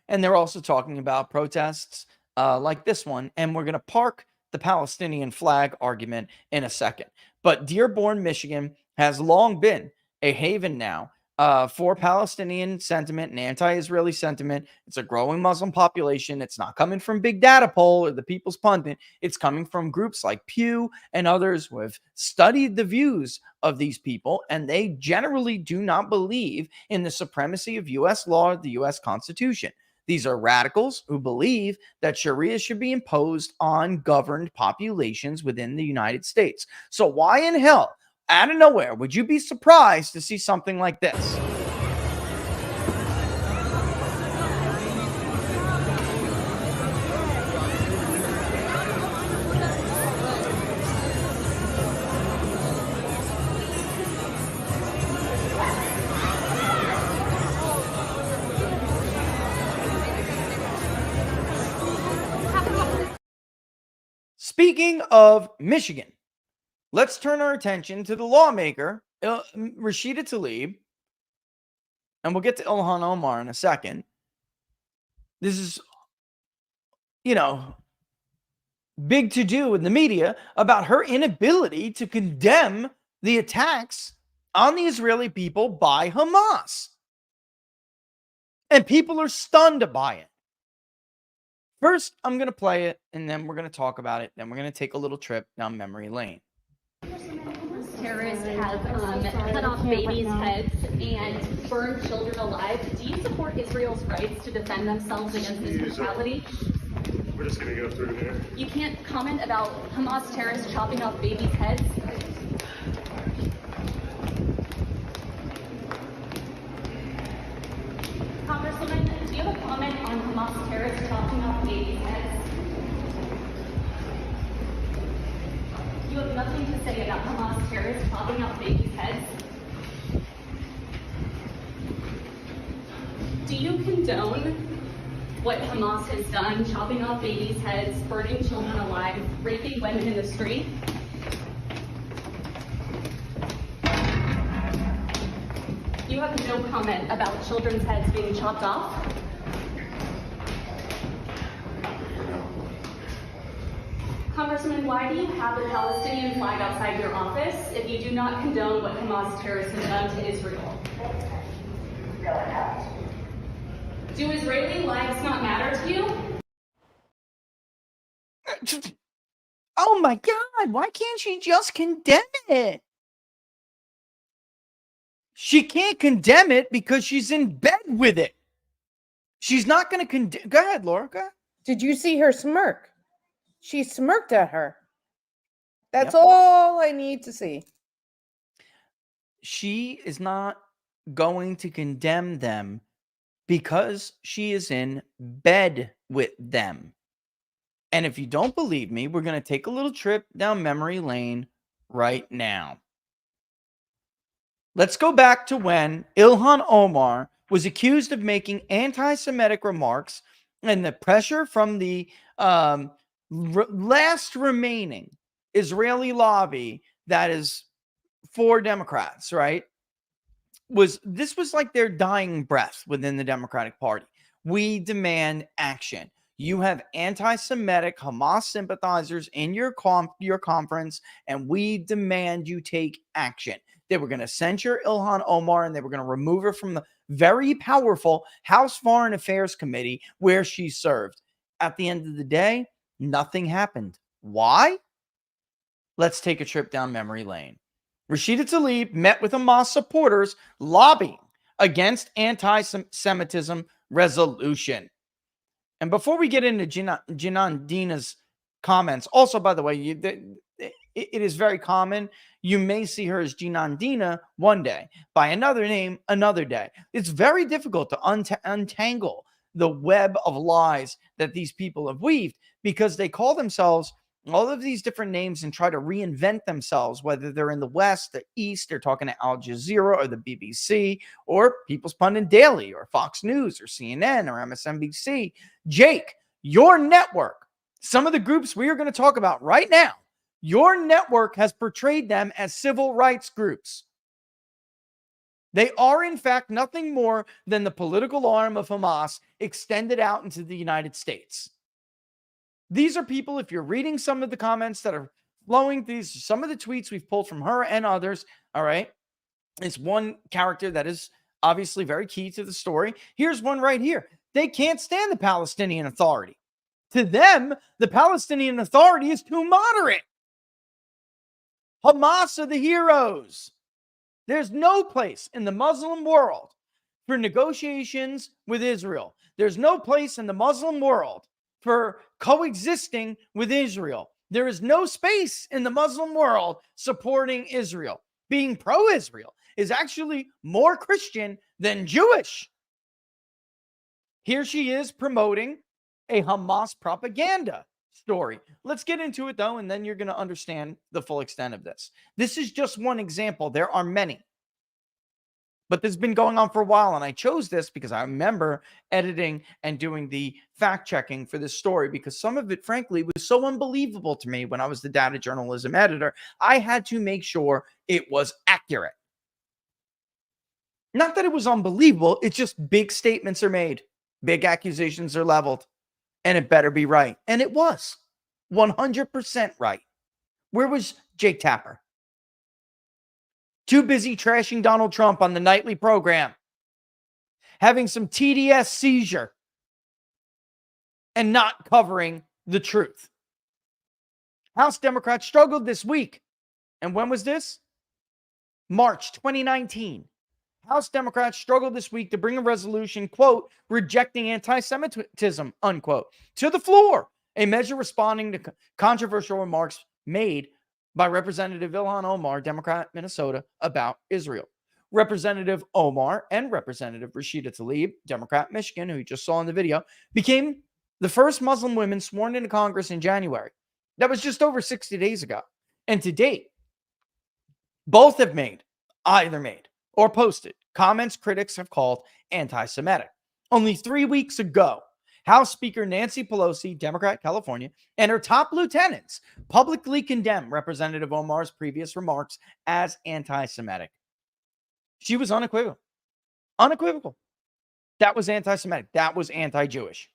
And they're also talking about protests like this one, and we're going to park the Palestinian flag argument in a second. But Dearborn, Michigan has long been a haven now for Palestinian sentiment and anti-Israeli sentiment. It's a growing Muslim population. It's not coming from Big Data Poll or the People's Pundit. It's coming from groups like Pew and others who have studied the views of these people, and they generally do not believe in the supremacy of U.S. law or the U.S. Constitution. These are radicals who believe that Sharia should be imposed on governed populations within the United States. So why in hell, out of nowhere, would you be surprised to see something like this? Speaking of Michigan, let's turn our attention to the lawmaker, Rashida Tlaib, and we'll get to Ilhan Omar in a second. This is, big to do in the media about her inability to condemn the attacks on the Israeli people by Hamas. And people are stunned by it. First, I'm going to play it, and then we're going to talk about it. Then we're going to take a little trip down memory lane. Terrorists have cut off babies' heads and burned children alive. Do you support Israel's rights to defend themselves against this brutality? We're just going to go through here. You can't comment about Hamas terrorists chopping off babies' heads? Congresswoman, do you have a comment on Hamas terrorists chopping off babies' heads? You have nothing to say about Hamas terrorists chopping off babies' heads? Do you condone what Hamas has done, chopping off babies' heads, burning children alive, raping women in the street? You have no comment about children's heads being chopped off? Congressman, why do you have a Palestinian flag outside your office if you do not condone what Hamas terrorists have done to Israel? Do Israeli lives not matter to you? Oh my God, why can't she just condemn it? She can't condemn it because she's in bed with it. She's not going to condemn. Go ahead, Laura. Go ahead. Did you see her smirk? She smirked at her. That's all I need to see. She is not going to condemn them because she is in bed with them. And if you don't believe me, we're going to take a little trip down memory lane right now. Let's go back to when Ilhan Omar was accused of making anti-Semitic remarks, and the pressure from the last remaining Israeli lobby that is for Democrats, right? This was like their dying breath within the Democratic Party. We demand action. You have anti-Semitic Hamas sympathizers in your conference, and we demand you take action. They were going to censure Ilhan Omar, and they were going to remove her from the very powerful House Foreign Affairs Committee where she served. At the end of the day, nothing happened. Why? Let's take a trip down memory lane. Rashida Tlaib met with Hamas supporters lobbying against anti-Semitism resolution. And before we get into Jinan Dina's comments, also, by the way, it is very common. You may see her as Jinan Dina one day, by another name another day. It's very difficult to untangle the web of lies that these people have weaved, because they call themselves all of these different names and try to reinvent themselves, whether they're in the West, the East, they're talking to Al Jazeera or the BBC or People's Pundit Daily or Fox News or CNN or MSNBC. Jake, your network, some of the groups we are going to talk about right now, your network has portrayed them as civil rights groups. They are, in fact, nothing more than the political arm of Hamas extended out into the United States. These are people, if you're reading some of the comments that are flowing, these some of the tweets we've pulled from her and others, all right? It's one character that is obviously very key to the story. Here's one right here. They can't stand the Palestinian Authority. To them, the Palestinian Authority is too moderate. Hamas are the heroes. There's no place in the Muslim world for negotiations with Israel. There's no place in the Muslim world for coexisting with Israel. There is no space in the Muslim world supporting Israel. Being pro-Israel is actually more Christian than Jewish. Here she is promoting a Hamas propaganda story. Let's get into it, though, and then you're going to understand the full extent of this. This is just one example. There are many. But this has been going on for a while, and I chose this because I remember editing and doing the fact-checking for this story, because some of it, frankly, was so unbelievable to me when I was the data journalism editor. I had to make sure it was accurate. Not that it was unbelievable. It's just big statements are made. Big accusations are leveled. And it better be right. And it was 100% right. Where was Jake Tapper? Too busy trashing Donald Trump on the nightly program, having some TDS seizure, and not covering the truth. House Democrats struggled this week. And when was this? March 2019. House Democrats struggled this week to bring a resolution, quote, rejecting anti-Semitism, unquote, to the floor. A measure responding to controversial remarks made by Representative Ilhan Omar, Democrat, Minnesota, about Israel. Representative Omar and Representative Rashida Tlaib, Democrat, Michigan, who you just saw in the video, became the first Muslim women sworn into Congress in January. That was just over 60 days ago. And to date, both have either made or posted comments critics have called anti-Semitic. Only 3 weeks ago, House Speaker Nancy Pelosi, Democrat, California, and her top lieutenants publicly condemned Representative Omar's previous remarks as anti-Semitic. She was unequivocal. Unequivocal. That was anti-Semitic. That was anti-Jewish.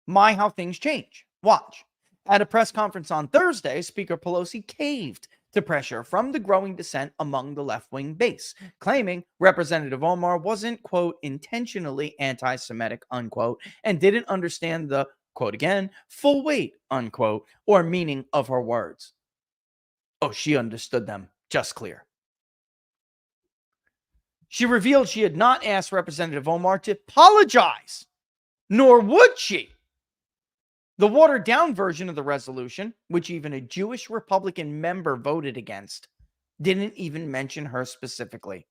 How things change. Watch. At a press conference on Thursday, Speaker Pelosi caved to pressure from the growing dissent among the left-wing base, claiming Representative Omar wasn't, quote, intentionally anti-Semitic, unquote, and didn't understand the, quote again, full weight, unquote, or meaning of her words. Oh, she understood them just clear. She revealed she had not asked Representative Omar to apologize, nor would she. The watered-down version of the resolution, which even a Jewish Republican member voted against, didn't even mention her specifically.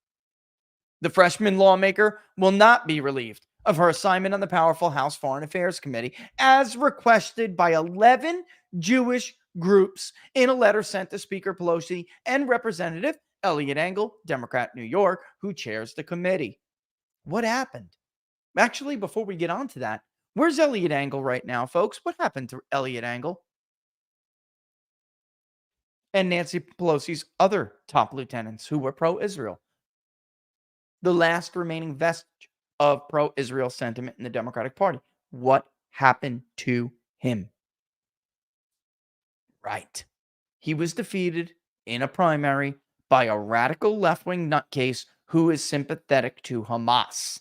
The freshman lawmaker will not be relieved of her assignment on the powerful House Foreign Affairs Committee, as requested by 11 Jewish groups in a letter sent to Speaker Pelosi and Representative Eliot Engel, Democrat, New York, who chairs the committee. What happened? Actually, before we get on to that, where's Eliot Engel right now, folks? What happened to Eliot Engel? And Nancy Pelosi's other top lieutenants who were pro-Israel. The last remaining vestige of pro-Israel sentiment in the Democratic Party. What happened to him? Right. He was defeated in a primary by a radical left-wing nutcase who is sympathetic to Hamas.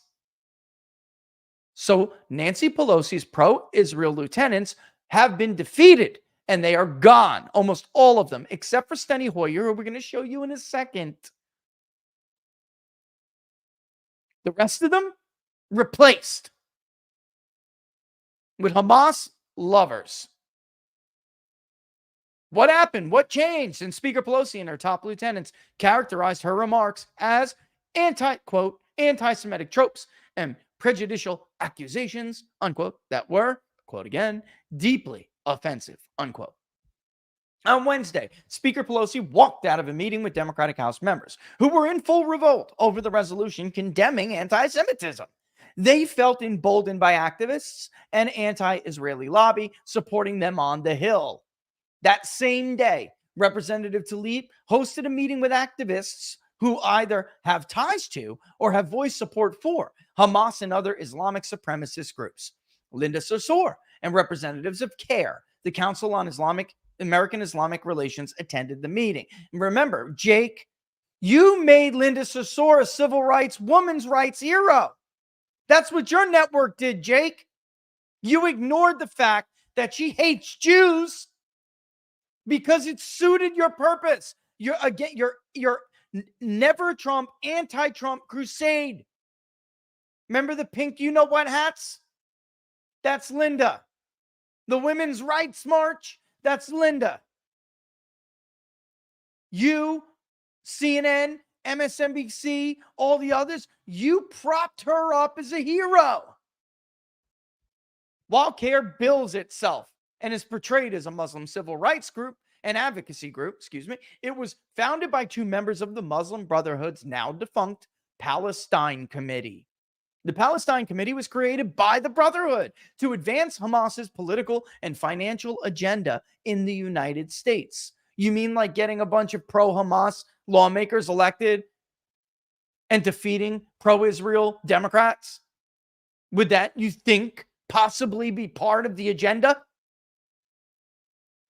So Nancy Pelosi's pro-Israel lieutenants have been defeated, and they are gone, almost all of them, except for Steny Hoyer, who we're going to show you in a second. The rest of them replaced with Hamas lovers. What happened? What changed? And Speaker Pelosi and her top lieutenants characterized her remarks as quote, anti-Semitic tropes and prejudicial accusations, unquote, that were, quote again, deeply offensive, unquote. On Wednesday, Speaker Pelosi walked out of a meeting with Democratic House members who were in full revolt over the resolution condemning anti-Semitism. They felt emboldened by activists and anti-Israeli lobby supporting them on the Hill. That same day, Representative Tlaib hosted a meeting with activists who either have ties to or have voiced support for Hamas and other Islamic supremacist groups. Linda Sarsour and representatives of CARE, the Council on American Islamic Relations, attended the meeting. And remember, Jake, you made Linda Sarsour a civil rights, women's rights hero. That's what your network did, Jake. You ignored the fact that she hates Jews because it suited your purpose. Your never Trump, anti-Trump crusade. Remember the pink you-know-what hats? That's Linda. The Women's Rights March? That's Linda. You, CNN, MSNBC, all the others, you propped her up as a hero. While CARE bills itself and is portrayed as a Muslim civil rights group, an advocacy group, it was founded by two members of the Muslim Brotherhood's now defunct Palestine Committee. The Palestine Committee was created by the Brotherhood to advance Hamas's political and financial agenda in the United States. You mean like getting a bunch of pro-Hamas lawmakers elected and defeating pro-Israel Democrats? Would that, you think, possibly be part of the agenda?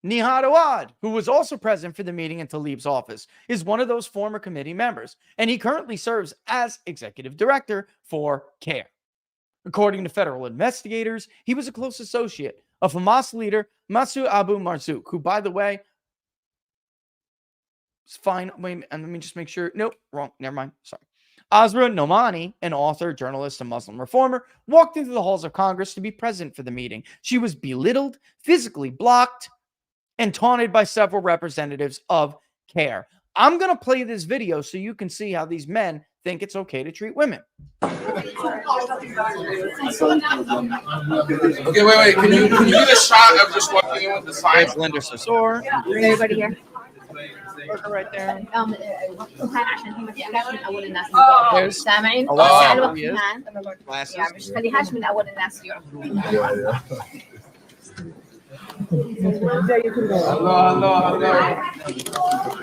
Nihad Awad, who was also present for the meeting in Tlaib's office, is one of those former committee members, and he currently serves as executive director for CARE. According to federal investigators, he was a close associate of Hamas leader Masoud Abu Marzouk, who, by the way, is fine. Wait, and let me just make sure. Nope, wrong. Never mind. Sorry. Azra Nomani, an author, journalist, and Muslim reformer, walked into the halls of Congress to be present for the meeting. She was belittled, physically blocked, and taunted by several representatives of CARE. I'm going to play this video so you can see how these men think it's okay to treat women. Okay, wait. Can you get a shot of just walking in with the sign? Linda Sosor. Everybody here. Right there. There's سامعين glasses. يعني مش خليهاش من اول الناس اليوم.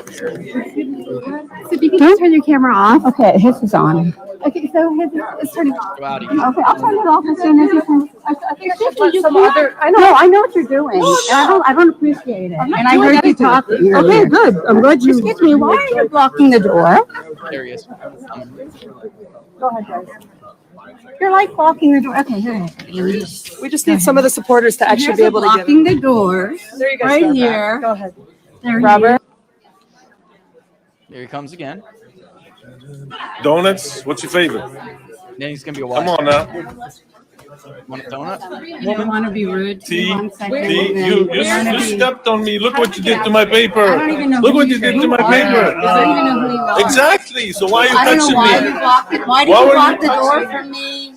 So if you can turn your camera off. Okay, his is on. Okay, so his is turning off. Okay, I'll turn it off as soon as you can. I think I know what you're doing. And I don't appreciate it. And I heard you talking. Okay, good. I'm glad you. Excuse me. Why are you blocking the door? There he is. Go ahead, guys. You're like blocking the door. Okay, here. We just need some of the supporters to actually be able to get blocking the doors. There you go. Right here. Go ahead. There, Robert. There he comes again. Donuts? What's your favorite? Then he's going to be a Come while. on now. Want a donut? I don't want to be rude. T, One second. you stepped on me. Look what you did to my paper. I don't even know Look who what you did to my paper. I don't even know who you are. Exactly. So why are you I don't know touching why me? you blocked it. Why did Why you were block you- the door from me?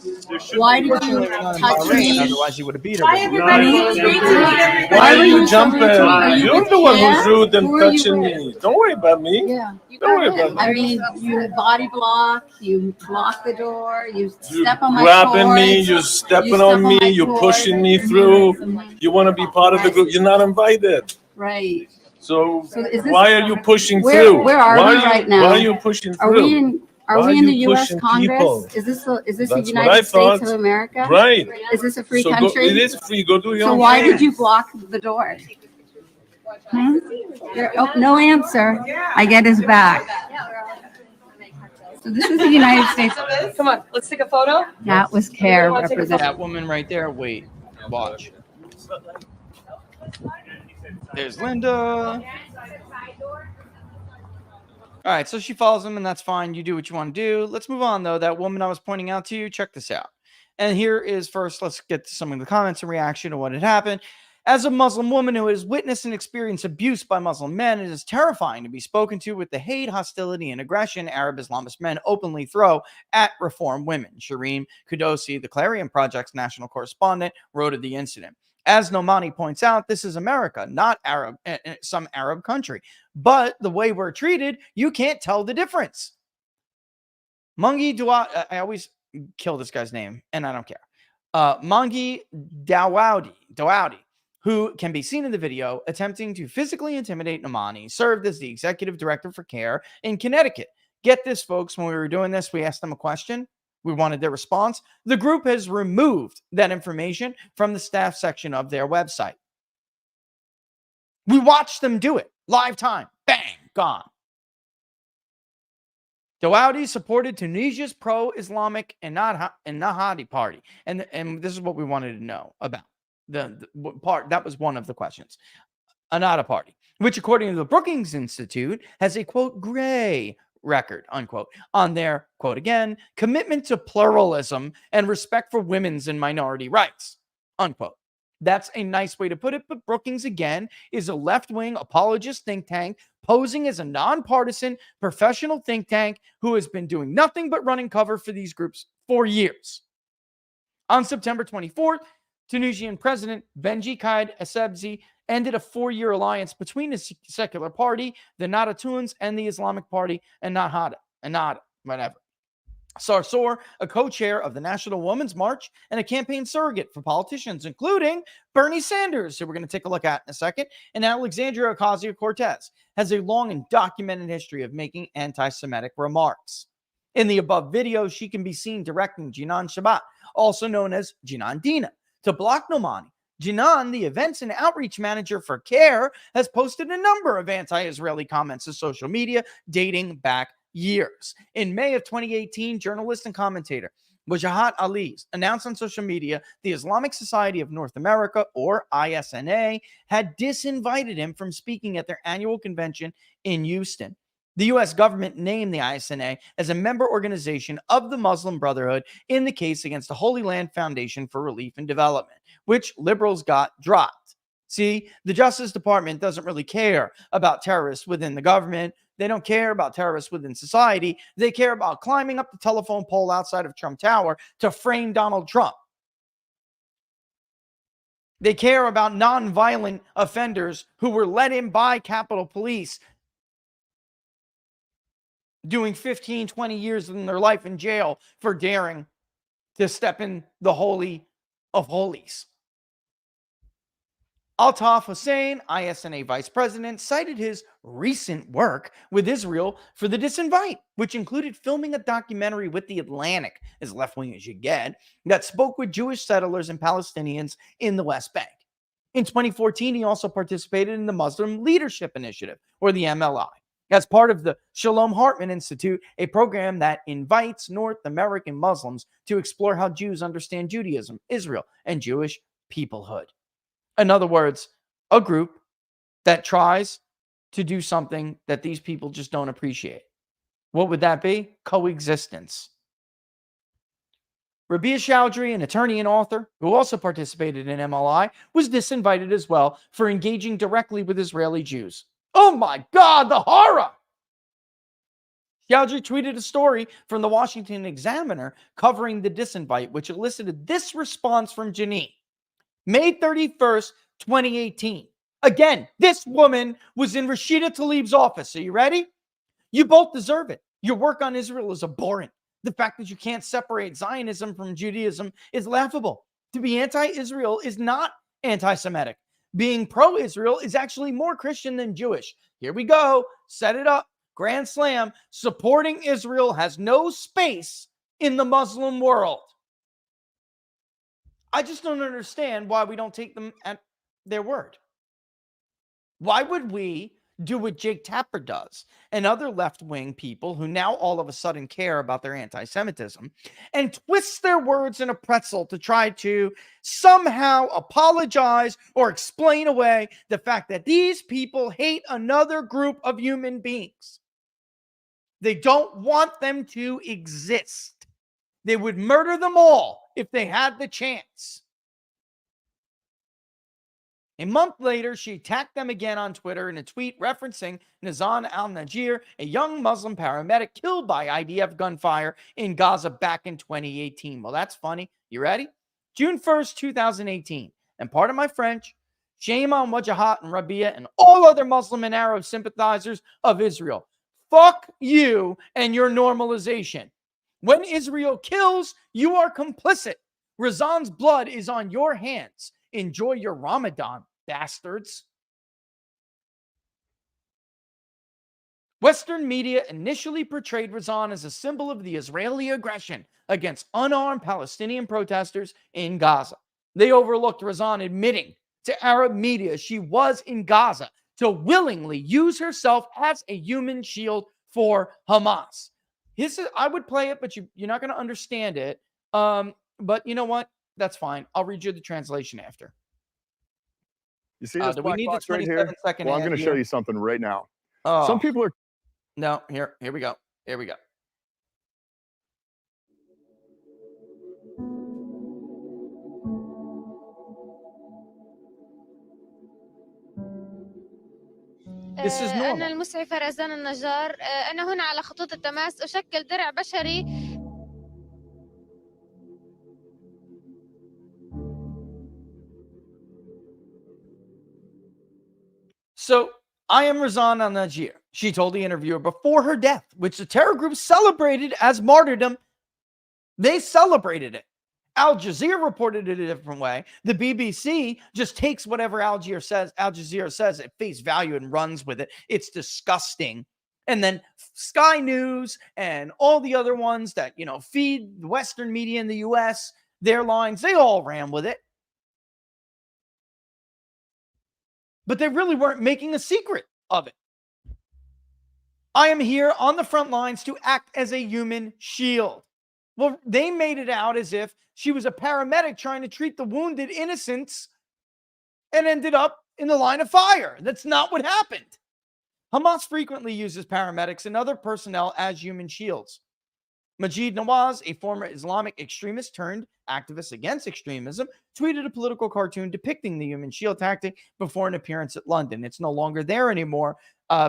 Why did you touch me? Otherwise, he would have beat her. Why Why are you so jumping? rude? Are you You're the one who's kid? rude and Who are you touching with? me. Don't worry about me. Yeah. Don't worry about me. I mean, you body block, you block the door, you step on my Grabbing me, cords, you're you stepping step on me, my you're cords. pushing me through. You want to be part of the group. You're not invited. Right. So So is this- why are you pushing Where- through? where are why we right now? Why are you pushing Are through? we in? Are Why we are in the you U.S. pushing Congress? people? Is this the That's what I United thought. States of America? Right. Is this a free So go, country? it is free. Go do your So own why thing. did you block the door? No answer. I get his back. So this is the United States. Come on, let's take a photo. That was CARE Wanna take a represented. That woman right there. Wait. Watch. There's Linda. All right, so she follows him, and that's fine. You do what you want to do. Let's move on, though. That woman I was pointing out to you, check this out. And here is first, let's get to some of the comments and reaction to what had happened. As a Muslim woman who has witnessed and experienced abuse by Muslim men, it is terrifying to be spoken to with the hate, hostility, and aggression Arab Islamist men openly throw at reform women. Shireen Kudosi, the Clarion Project's national correspondent, wrote of the incident. As Nomani points out, this is America, not Arab, some Arab country. But the way we're treated, you can't tell the difference. Mungi Dua, I always kill this guy's name, and I don't care. Mungi Dawadi, who can be seen in the video attempting to physically intimidate Nomani, served as the executive director for CARE in Connecticut. Get this, folks, when we were doing this, we asked them a question. We wanted their response. The group has removed that information from the staff section of their website. We watched them do it. Live time. Bang. Gone. Dawadi supported Tunisia's pro-Islamic and Nahadi party. And this is what we wanted to know about. The part that was one of the questions. Ennahda party, which according to the Brookings Institute has a quote gray record unquote on their quote again commitment to pluralism and respect for women's and minority rights unquote. That's a nice way to put it, but Brookings again is a left-wing apologist think tank posing as a nonpartisan professional think tank who has been doing nothing but running cover for these groups for years. On September 24th, Tunisian President Benji Qaid Essebsi ended a 4-year alliance between the secular party, the Nahdatuns, and the Islamic Party, and Ennahda, whatever. Sarsour, a co-chair of the National Women's March and a campaign surrogate for politicians, including Bernie Sanders, who we're going to take a look at in a second, and Alexandria Ocasio-Cortez, has a long and documented history of making anti-Semitic remarks. In the above video, she can be seen directing Jinan Shabbat, also known as Jinan Dina, to block Nomani. Jinan, the events and outreach manager for CARE, has posted a number of anti-Israeli comments to social media dating back years. In May of 2018, journalist and commentator Wajahat Ali announced on social media the Islamic Society of North America, or ISNA, had disinvited him from speaking at their annual convention in Houston. The U.S. government named the ISNA as a member organization of the Muslim Brotherhood in the case against the Holy Land Foundation for Relief and Development, which liberals got dropped. See, the Justice Department doesn't really care about terrorists within the government. They don't care about terrorists within society. They care about climbing up the telephone pole outside of Trump Tower to frame Donald Trump. They care about nonviolent offenders who were let in by Capitol Police doing 15, 20 years in their life in jail for daring to step in the Holy of Holies. Altaf Hussein, ISNA vice president, cited his recent work with Israel for the disinvite, which included filming a documentary with The Atlantic, as left-wing as you get, that spoke with Jewish settlers and Palestinians in the West Bank. In 2014, he also participated in the Muslim Leadership Initiative, or the MLI, as part of the Shalom Hartman Institute, a program that invites North American Muslims to explore how Jews understand Judaism, Israel, and Jewish peoplehood. In other words, a group that tries to do something that these people just don't appreciate. What would that be? Coexistence. Rabia Chowdhury, an attorney and author who also participated in MLI, was disinvited as well for engaging directly with Israeli Jews. Oh my God, the horror! Chowdhury tweeted a story from the Washington Examiner covering the disinvite, which elicited this response from Janine. May 31st, 2018. Again, this woman was in Rashida Tlaib's office. Are you ready? You both deserve it. Your work on Israel is abhorrent. The fact that you can't separate Zionism from Judaism is laughable. To be anti-Israel is not anti-Semitic. Being pro-Israel is actually more Christian than Jewish. Here we go. Set it up. Grand Slam. Supporting Israel has no space in the Muslim world. I just don't understand why we don't take them at their word. Why would we do what Jake Tapper does and other left-wing people who now all of a sudden care about their anti-Semitism and twist their words in a pretzel to try to somehow apologize or explain away the fact that these people hate another group of human beings? They don't want them to exist. They would murder them all if they had the chance. A month later, she attacked them again on Twitter in a tweet referencing Nazan al-Najir, a young Muslim paramedic killed by IDF gunfire in Gaza back in 2018. Well, that's funny. You ready? June 1st, 2018. And pardon my French, shame on Wajahat and Rabia and all other Muslim and Arab sympathizers of Israel. Fuck you and your normalization. When Israel kills, you are complicit. Razan's blood is on your hands. Enjoy your Ramadan, bastards. Western media initially portrayed Razan as a symbol of the Israeli aggression against unarmed Palestinian protesters in Gaza. They overlooked Razan admitting to Arab media she was in Gaza to willingly use herself as a human shield for Hamas. I would play it, but you're not going to understand it. But you know what? That's fine. I'll read you the translation after. You see this do we black need box the right here? 27-second Well, I'm going to ad show here? you something right now. Oh. Some people are. No, here we go. Here we go. This is normal. أنا المسعفة رزان النجار. أنا هنا على خطوط التماس أشكل درع بشري. So, I am Razan al-Najir, she told the interviewer before her death, which the terror group celebrated as martyrdom. They celebrated it. Al Jazeera reported it a different way. The BBC just takes whatever Al Jazeera says at face value and runs with it. It's disgusting And then Sky News and all the other ones that, feed the Western media in the US, their lines, they all ran with it. But they really weren't making a secret of it. I am here on the front lines to act as a human shield. Well, they made it out as if she was a paramedic trying to treat the wounded innocents and ended up in the line of fire. That's not what happened. Hamas frequently uses paramedics and other personnel as human shields. Majid Nawaz, a former Islamic extremist turned activist against extremism, tweeted a political cartoon depicting the human shield tactic before an appearance at London. It's no longer there anymore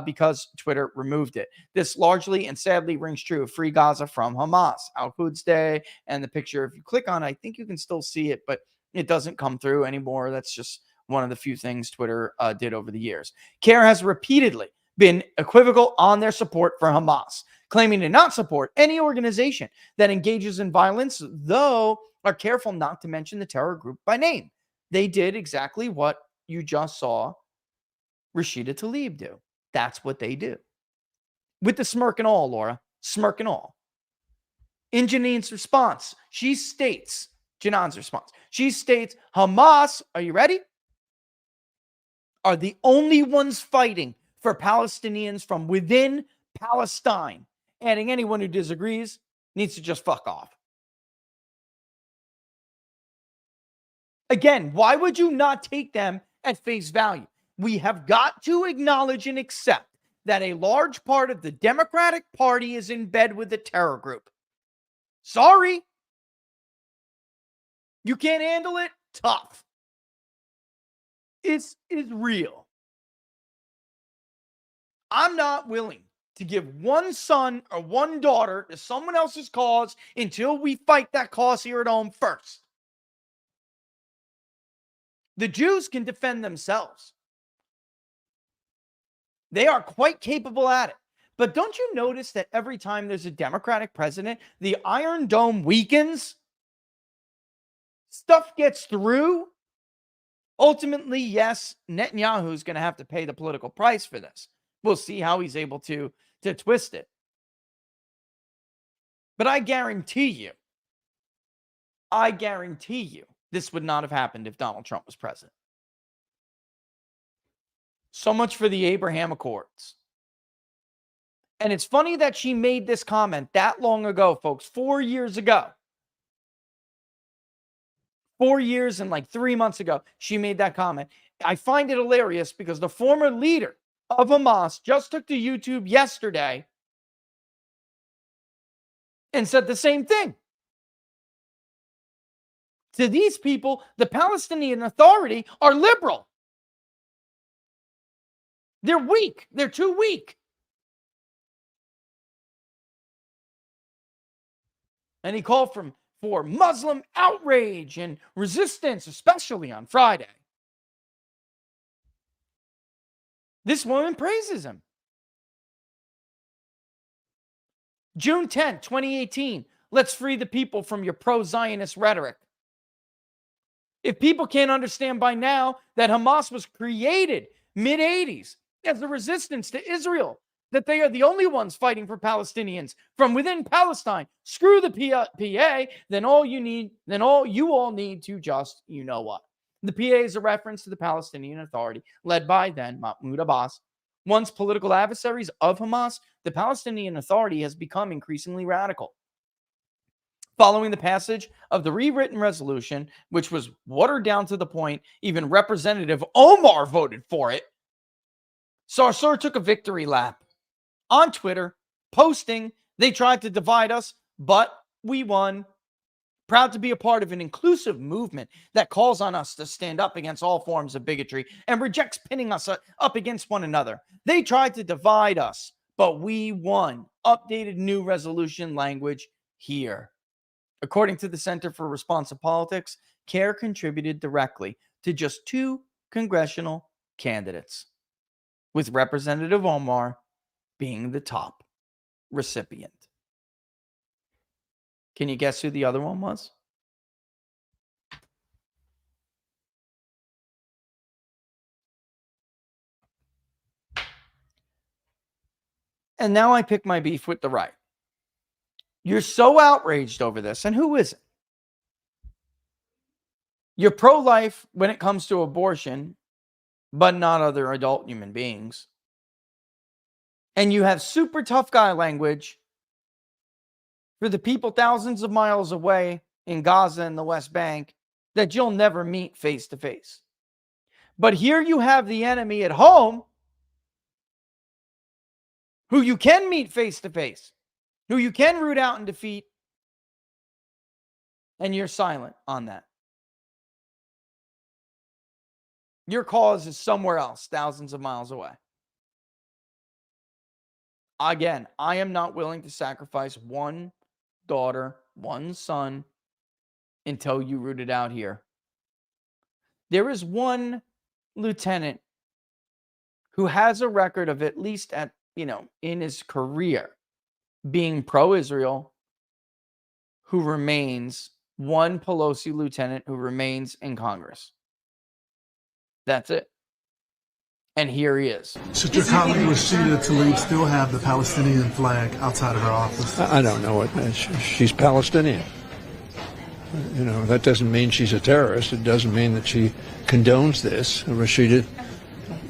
because Twitter removed it. This largely and sadly rings true of Free Gaza from Hamas. Al-Quds Day and the picture, if you click on it, I think you can still see it, but it doesn't come through anymore. That's just one of the few things Twitter did over the years. CARE has repeatedly been equivocal on their support for Hamas, claiming to not support any organization that engages in violence, though are careful not to mention the terror group by name. They did exactly what you just saw Rashida Tlaib do. That's what they do. With the smirk and all, Laura, smirk and all. In Janan's response, she states, Hamas, are you ready? Are the only ones fighting for Palestinians from within Palestine. Adding anyone who disagrees needs to just fuck off. Again, why would you not take them at face value? We have got to acknowledge and accept that a large part of the Democratic Party is in bed with the terror group. Sorry. You can't handle it? Tough. It's real. I'm not willing to give one son or one daughter to someone else's cause until we fight that cause here at home first. The Jews can defend themselves. They are quite capable at it. But don't you notice that every time there's a Democratic president, the Iron Dome weakens? Stuff gets through. Ultimately, yes, Netanyahu is going to have to pay the political price for this. We'll see how he's able to twist it. But I guarantee you, this would not have happened if Donald Trump was president. So much for the Abraham Accords. And it's funny that she made this comment that long ago, folks, 4 years ago. 4 years and like 3 months ago, she made that comment. I find it hilarious because the former leader of Hamas just took to YouTube yesterday and said the same thing. To these people, the Palestinian Authority are liberal. They're weak. They're too weak. And he called for Muslim outrage and resistance, especially on Friday. This woman praises him. June 10th, 2018. Let's free the people from your pro-Zionist rhetoric. If people can't understand by now that Hamas was created mid-80s as a resistance to Israel, that they are the only ones fighting for Palestinians from within Palestine, screw the PA, then all you all need to just, you know what. The PA is a reference to the Palestinian Authority, led by then Mahmoud Abbas. Once political adversaries of Hamas, the Palestinian Authority has become increasingly radical. Following the passage of the rewritten resolution, which was watered down to the point even Representative Omar voted for it, Sarsour took a victory lap on Twitter, posting, "They tried to divide us, but we won. Proud to be a part of an inclusive movement that calls on us to stand up against all forms of bigotry and rejects pinning us up against one another. They tried to divide us, but we won. Updated new resolution language here." According to the Center for Responsive Politics, CARE contributed directly to just 2 congressional candidates, with Representative Omar being the top recipient. Can you guess who the other one was? And now I pick my beef with the right. You're so outraged over this, and who isn't? You're pro-life when it comes to abortion, but not other adult human beings. And you have super tough guy language for the people thousands of miles away in Gaza and the West Bank that you'll never meet face to face. But here you have the enemy at home who you can meet face to face, who you can root out and defeat, and you're silent on that. Your cause is somewhere else, thousands of miles away. Again, I am not willing to sacrifice one daughter, one son, until you root it out here. There is one lieutenant who has a record of, at least at, in his career, being pro-Israel, who remains, one Pelosi lieutenant who remains in Congress. That's it. And here he is. Should your colleague Rashida Tlaib still have the Palestinian flag outside of her office? I don't know what she's Palestinian. That doesn't mean she's a terrorist. It doesn't mean that she condones this. Rashida,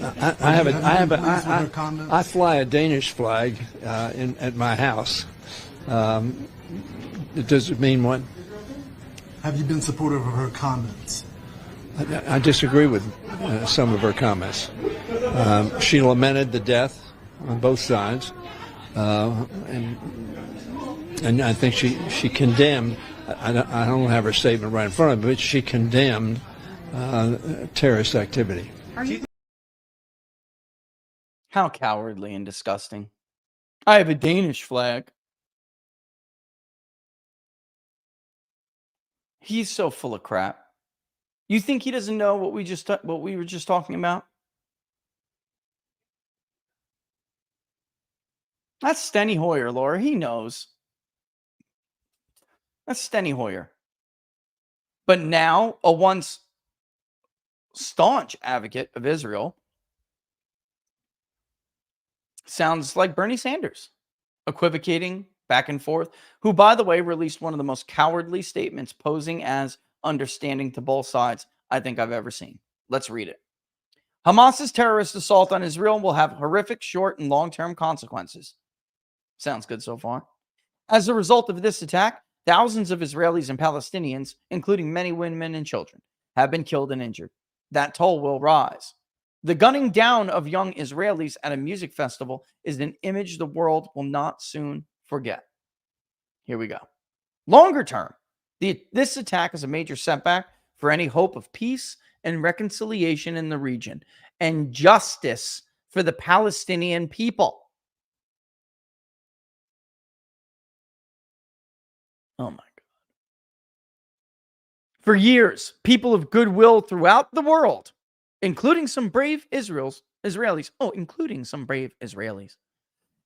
I fly a Danish flag at my house. Does it mean what? Have you been supportive of her comments? I disagree with some of her comments. She lamented the death on both sides, and I think she condemned. I don't have her statement right in front of me, but she condemned terrorist activity. How cowardly and disgusting! I have a Danish flag. He's so full of crap. You think he doesn't know what we were just talking about? That's Steny Hoyer, Laura. He knows. That's Steny Hoyer. But now, a once staunch advocate of Israel sounds like Bernie Sanders, equivocating back and forth, who, by the way, released one of the most cowardly statements posing as understanding to both sides I think I've ever seen. Let's read it. Hamas's terrorist assault on Israel will have horrific short and long-term consequences. Sounds good so far. As a result of this attack, thousands of Israelis and Palestinians, including many women and children, have been killed and injured. That toll will rise. The gunning down of young Israelis at a music festival is an image the world will not soon forget. Here we go. Longer term, this attack is a major setback for any hope of peace and reconciliation in the region and justice for the Palestinian people. Oh my God. For years, people of goodwill throughout the world, including some brave Israelis,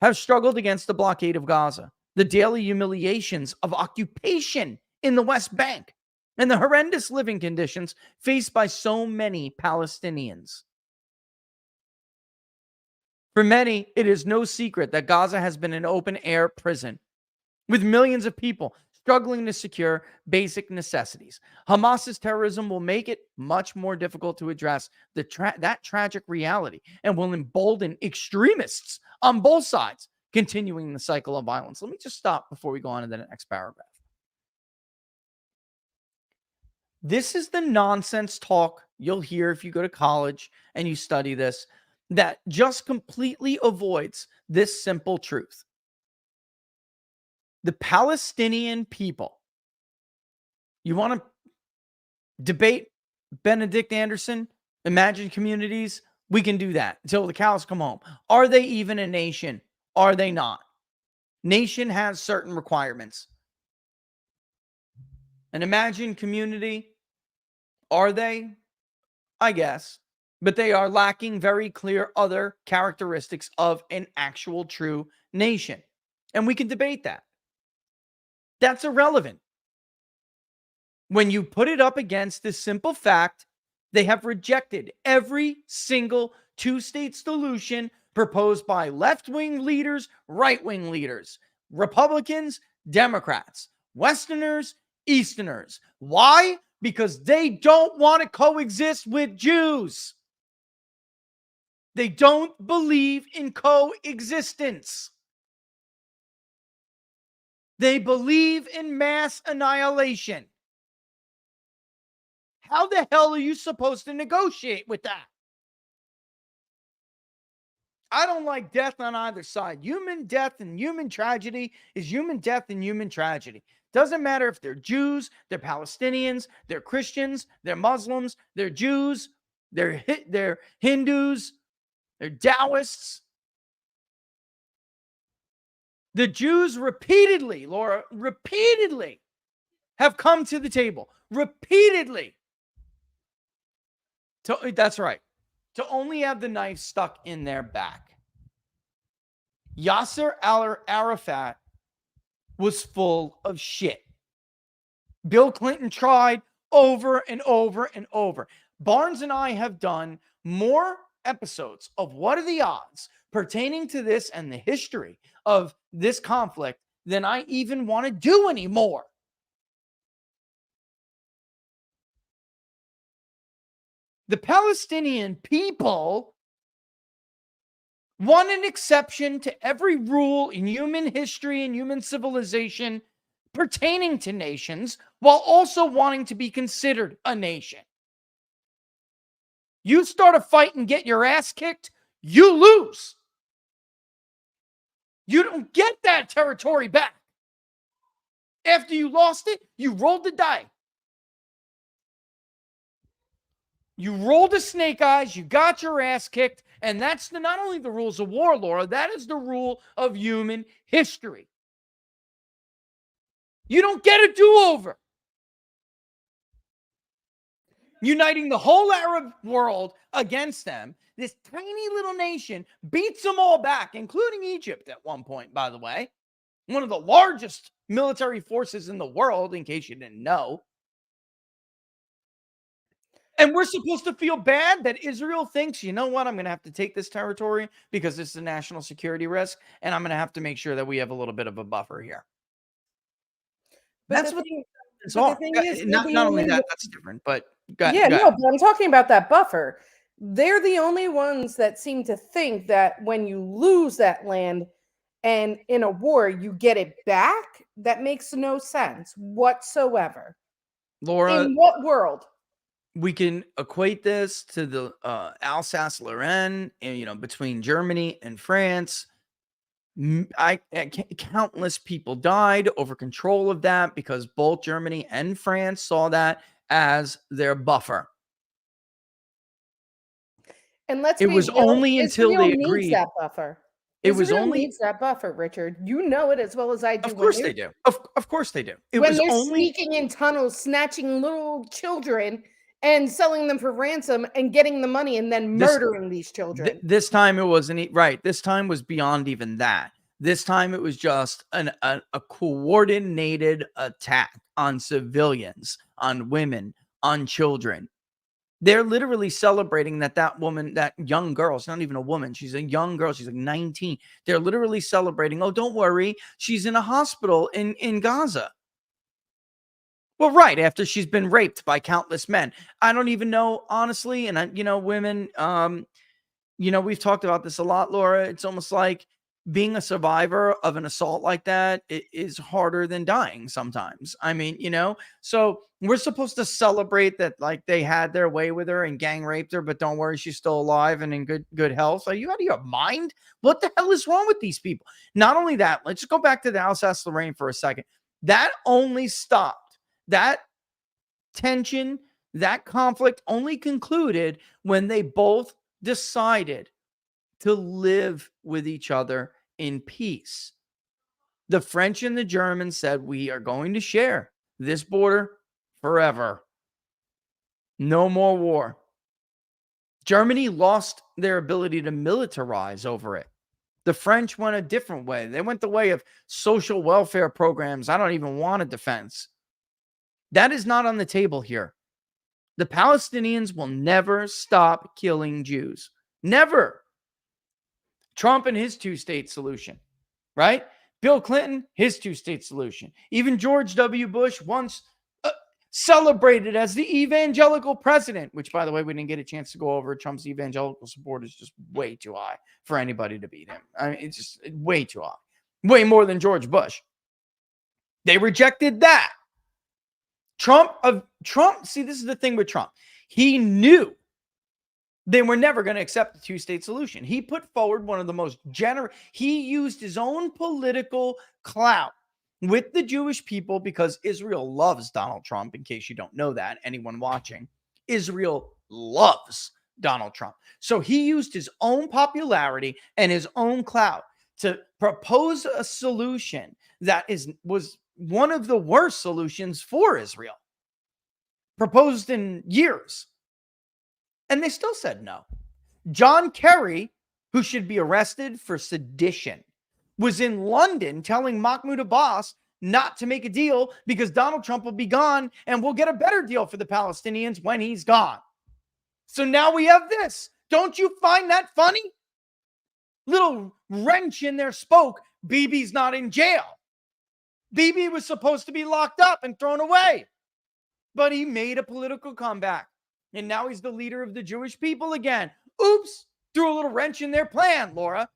have struggled against the blockade of Gaza, the daily humiliations of occupation in the West Bank, and the horrendous living conditions faced by so many Palestinians. For many, it is no secret that Gaza has been an open-air prison, with millions of people struggling to secure basic necessities. Hamas's terrorism will make it much more difficult to address that tragic reality and will embolden extremists on both sides, continuing the cycle of violence. Let me just stop before we go on to the next paragraph. This is the nonsense talk you'll hear if you go to college and you study this, that just completely avoids this simple truth. The Palestinian people, you want to debate Benedict Anderson, Imagine Communities? We can do that until the cows come home. Are they even a nation? Are they not? Nation has certain requirements. An Imagine Community, are they? I guess. But they are lacking very clear other characteristics of an actual true nation. And we can debate that. That's irrelevant. When you put it up against this simple fact, they have rejected every single two-state solution proposed by left-wing leaders, right-wing leaders, Republicans, Democrats, Westerners, Easterners. Why? Because they don't want to coexist with Jews. They don't believe in coexistence. They believe in mass annihilation. How the hell are you supposed to negotiate with that? I don't like death on either side. Human death and human tragedy is human death and human tragedy. Doesn't matter if they're Jews, they're Palestinians, they're Christians, they're Muslims, they're Jews, they're Hindus, they're Taoists. The Jews repeatedly, Laura, repeatedly have come to the table. Repeatedly. That's right. To only have the knife stuck in their back. Yasser Arafat was full of shit. Bill Clinton tried over and over and over. Barnes and I have done more episodes of What Are the Odds pertaining to this and the history of this conflict than I even want to do anymore. The Palestinian people want an exception to every rule in human history and human civilization pertaining to nations, while also wanting to be considered a nation. You start a fight and get your ass kicked, you lose. You don't get that territory back. After you lost it, you rolled the die. You rolled the snake eyes, you got your ass kicked, and that's not only the rules of war, Laura, that is the rule of human history. You don't get a do-over. Uniting the whole Arab world against them, this tiny little nation beats them all back, including Egypt at one point, by the way. One of the largest military forces in the world, in case you didn't know. And we're supposed to feel bad that Israel thinks, you know what, I'm going to have to take this territory because it's a national security risk, and I'm going to have to make sure that we have a little bit of a buffer here. That's what it's all. Not only that, that's different, but no, but I'm talking about that buffer. They're the only ones that seem to think that when you lose that land and in a war, you get it back. That makes no sense whatsoever. Laura, in what world? We can equate this to the Alsace-Lorraine, between Germany and France. Countless people died over control of that because both Germany and France saw that as their buffer. And let's it was real, only until Israel they agreed. Needs that buffer. Israel needs that buffer, Richard. You know it as well as I do. Of course they do. Of course they do. When they're sneaking in tunnels, snatching little children and selling them for ransom and getting the money and then murdering these children. This time it wasn't right. This time was beyond even that. This time it was just a coordinated attack on civilians, on women, on children. They're literally celebrating that woman, that young girl, she's not even a woman. She's a young girl. She's like 19. They're literally celebrating. Oh, don't worry. She's in a hospital in Gaza. Well, right after she's been raped by countless men. I don't even know, honestly. And, women, we've talked about this a lot, Laura. It's almost like being a survivor of an assault like that is harder than dying sometimes. I mean, so we're supposed to celebrate that, like, they had their way with her and gang raped her, but don't worry, she's still alive and in good health. Are you out of your mind? What the hell is wrong with these people? Not only that, let's just go back to the Alsace-Lorraine for a second. That only stopped. That tension, that conflict only concluded when they both decided to live with each other in peace. The French and the Germans said, we are going to share this border forever. No more war. Germany lost their ability to militarize over it. The French went a different way. They went the way of social welfare programs. I don't even want a defense. That is not on the table here. The Palestinians will never stop killing Jews. Never. Trump and his two-state solution, right? Bill Clinton, his two-state solution. Even George W. Bush once celebrated as the evangelical president, which, by the way, we didn't get a chance to go over. Trump's evangelical support is just way too high for anybody to beat him. I mean, it's just way too high. Way more than George Bush. They rejected that. Trump, see, this is the thing with Trump. He knew they were never going to accept the two-state solution. He put forward one of the most generous, he used his own political clout with the Jewish people because Israel loves Donald Trump, in case you don't know that, anyone watching. Israel loves Donald Trump. So he used his own popularity and his own clout to propose a solution that was one of the worst solutions for Israel, proposed in years. And they still said no. John Kerry, who should be arrested for sedition, was in London telling Mahmoud Abbas not to make a deal because Donald Trump will be gone and we'll get a better deal for the Palestinians when he's gone. So now we have this. Don't you find that funny? Little wrench in their spoke. Bibi's not in jail. Bibi was supposed to be locked up and thrown away. But he made a political comeback. And now he's the leader of the Jewish people again. Oops, threw a little wrench in their plan, Laura.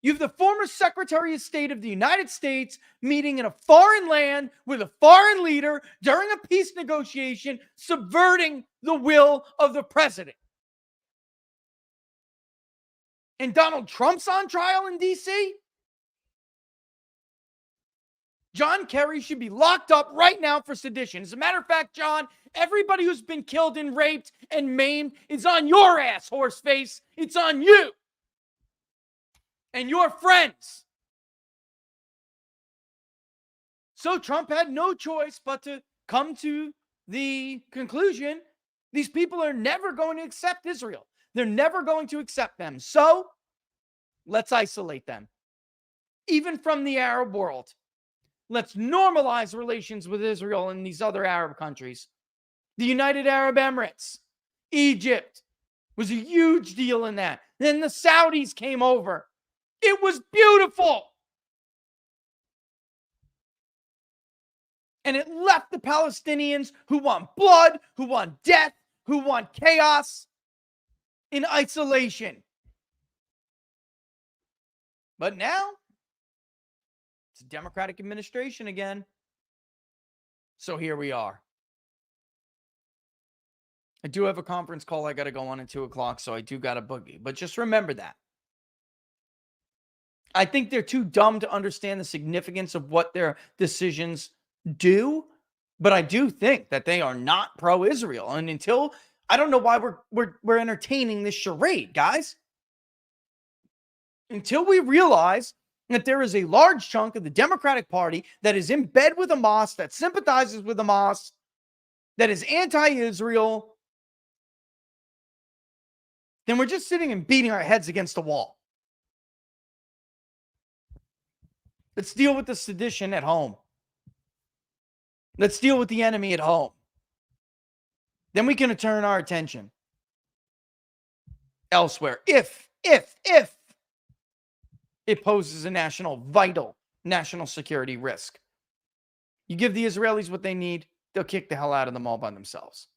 You have the former Secretary of State of the United States meeting in a foreign land with a foreign leader during a peace negotiation, subverting the will of the president. And Donald Trump's on trial in D.C.? John Kerry should be locked up right now for sedition. As a matter of fact, John, everybody who's been killed and raped and maimed is on your ass, horseface. It's on you and your friends. So Trump had no choice but to come to the conclusion these people are never going to accept Israel. They're never going to accept them. So let's isolate them, even from the Arab world. Let's normalize relations with Israel and these other Arab countries. The United Arab Emirates, Egypt was a huge deal in that. Then the Saudis came over. It was beautiful. And it left the Palestinians who want blood, who want death, who want chaos in isolation. But now, it's a Democratic administration again. So here we are. I do have a conference call I got to go on at 2 o'clock, so I do got to boogie. But just remember that. I think they're too dumb to understand the significance of what their decisions do. But I do think that they are not pro-Israel. And until, I don't know why we're entertaining this charade, guys. Until we realize that there is a large chunk of the Democratic Party that is in bed with Hamas, that sympathizes with Hamas, that is anti-Israel, then we're just sitting and beating our heads against the wall. Let's deal with the sedition at home. Let's deal with the enemy at home. Then we can turn our attention elsewhere. If it poses a vital national security risk. You give the Israelis what they need, they'll kick the hell out of them all by themselves.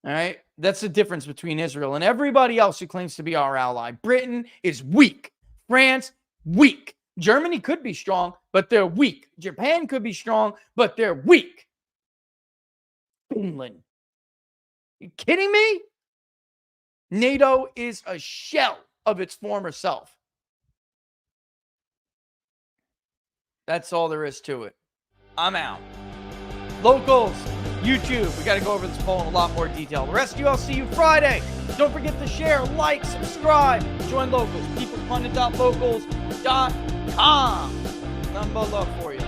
All right? That's the difference between Israel and everybody else who claims to be our ally. Britain is weak. France, weak. Germany could be strong, but they're weak. Japan could be strong, but they're weak. Finland. You kidding me? NATO is a shell of its former self. That's all there is to it. I'm out. Locals, YouTube, we got to go over this poll in a lot more detail. The rest of you, I'll see you Friday. Don't forget to share, like, subscribe, join Locals, peoplepundit.locals.com. Nothing but love for you.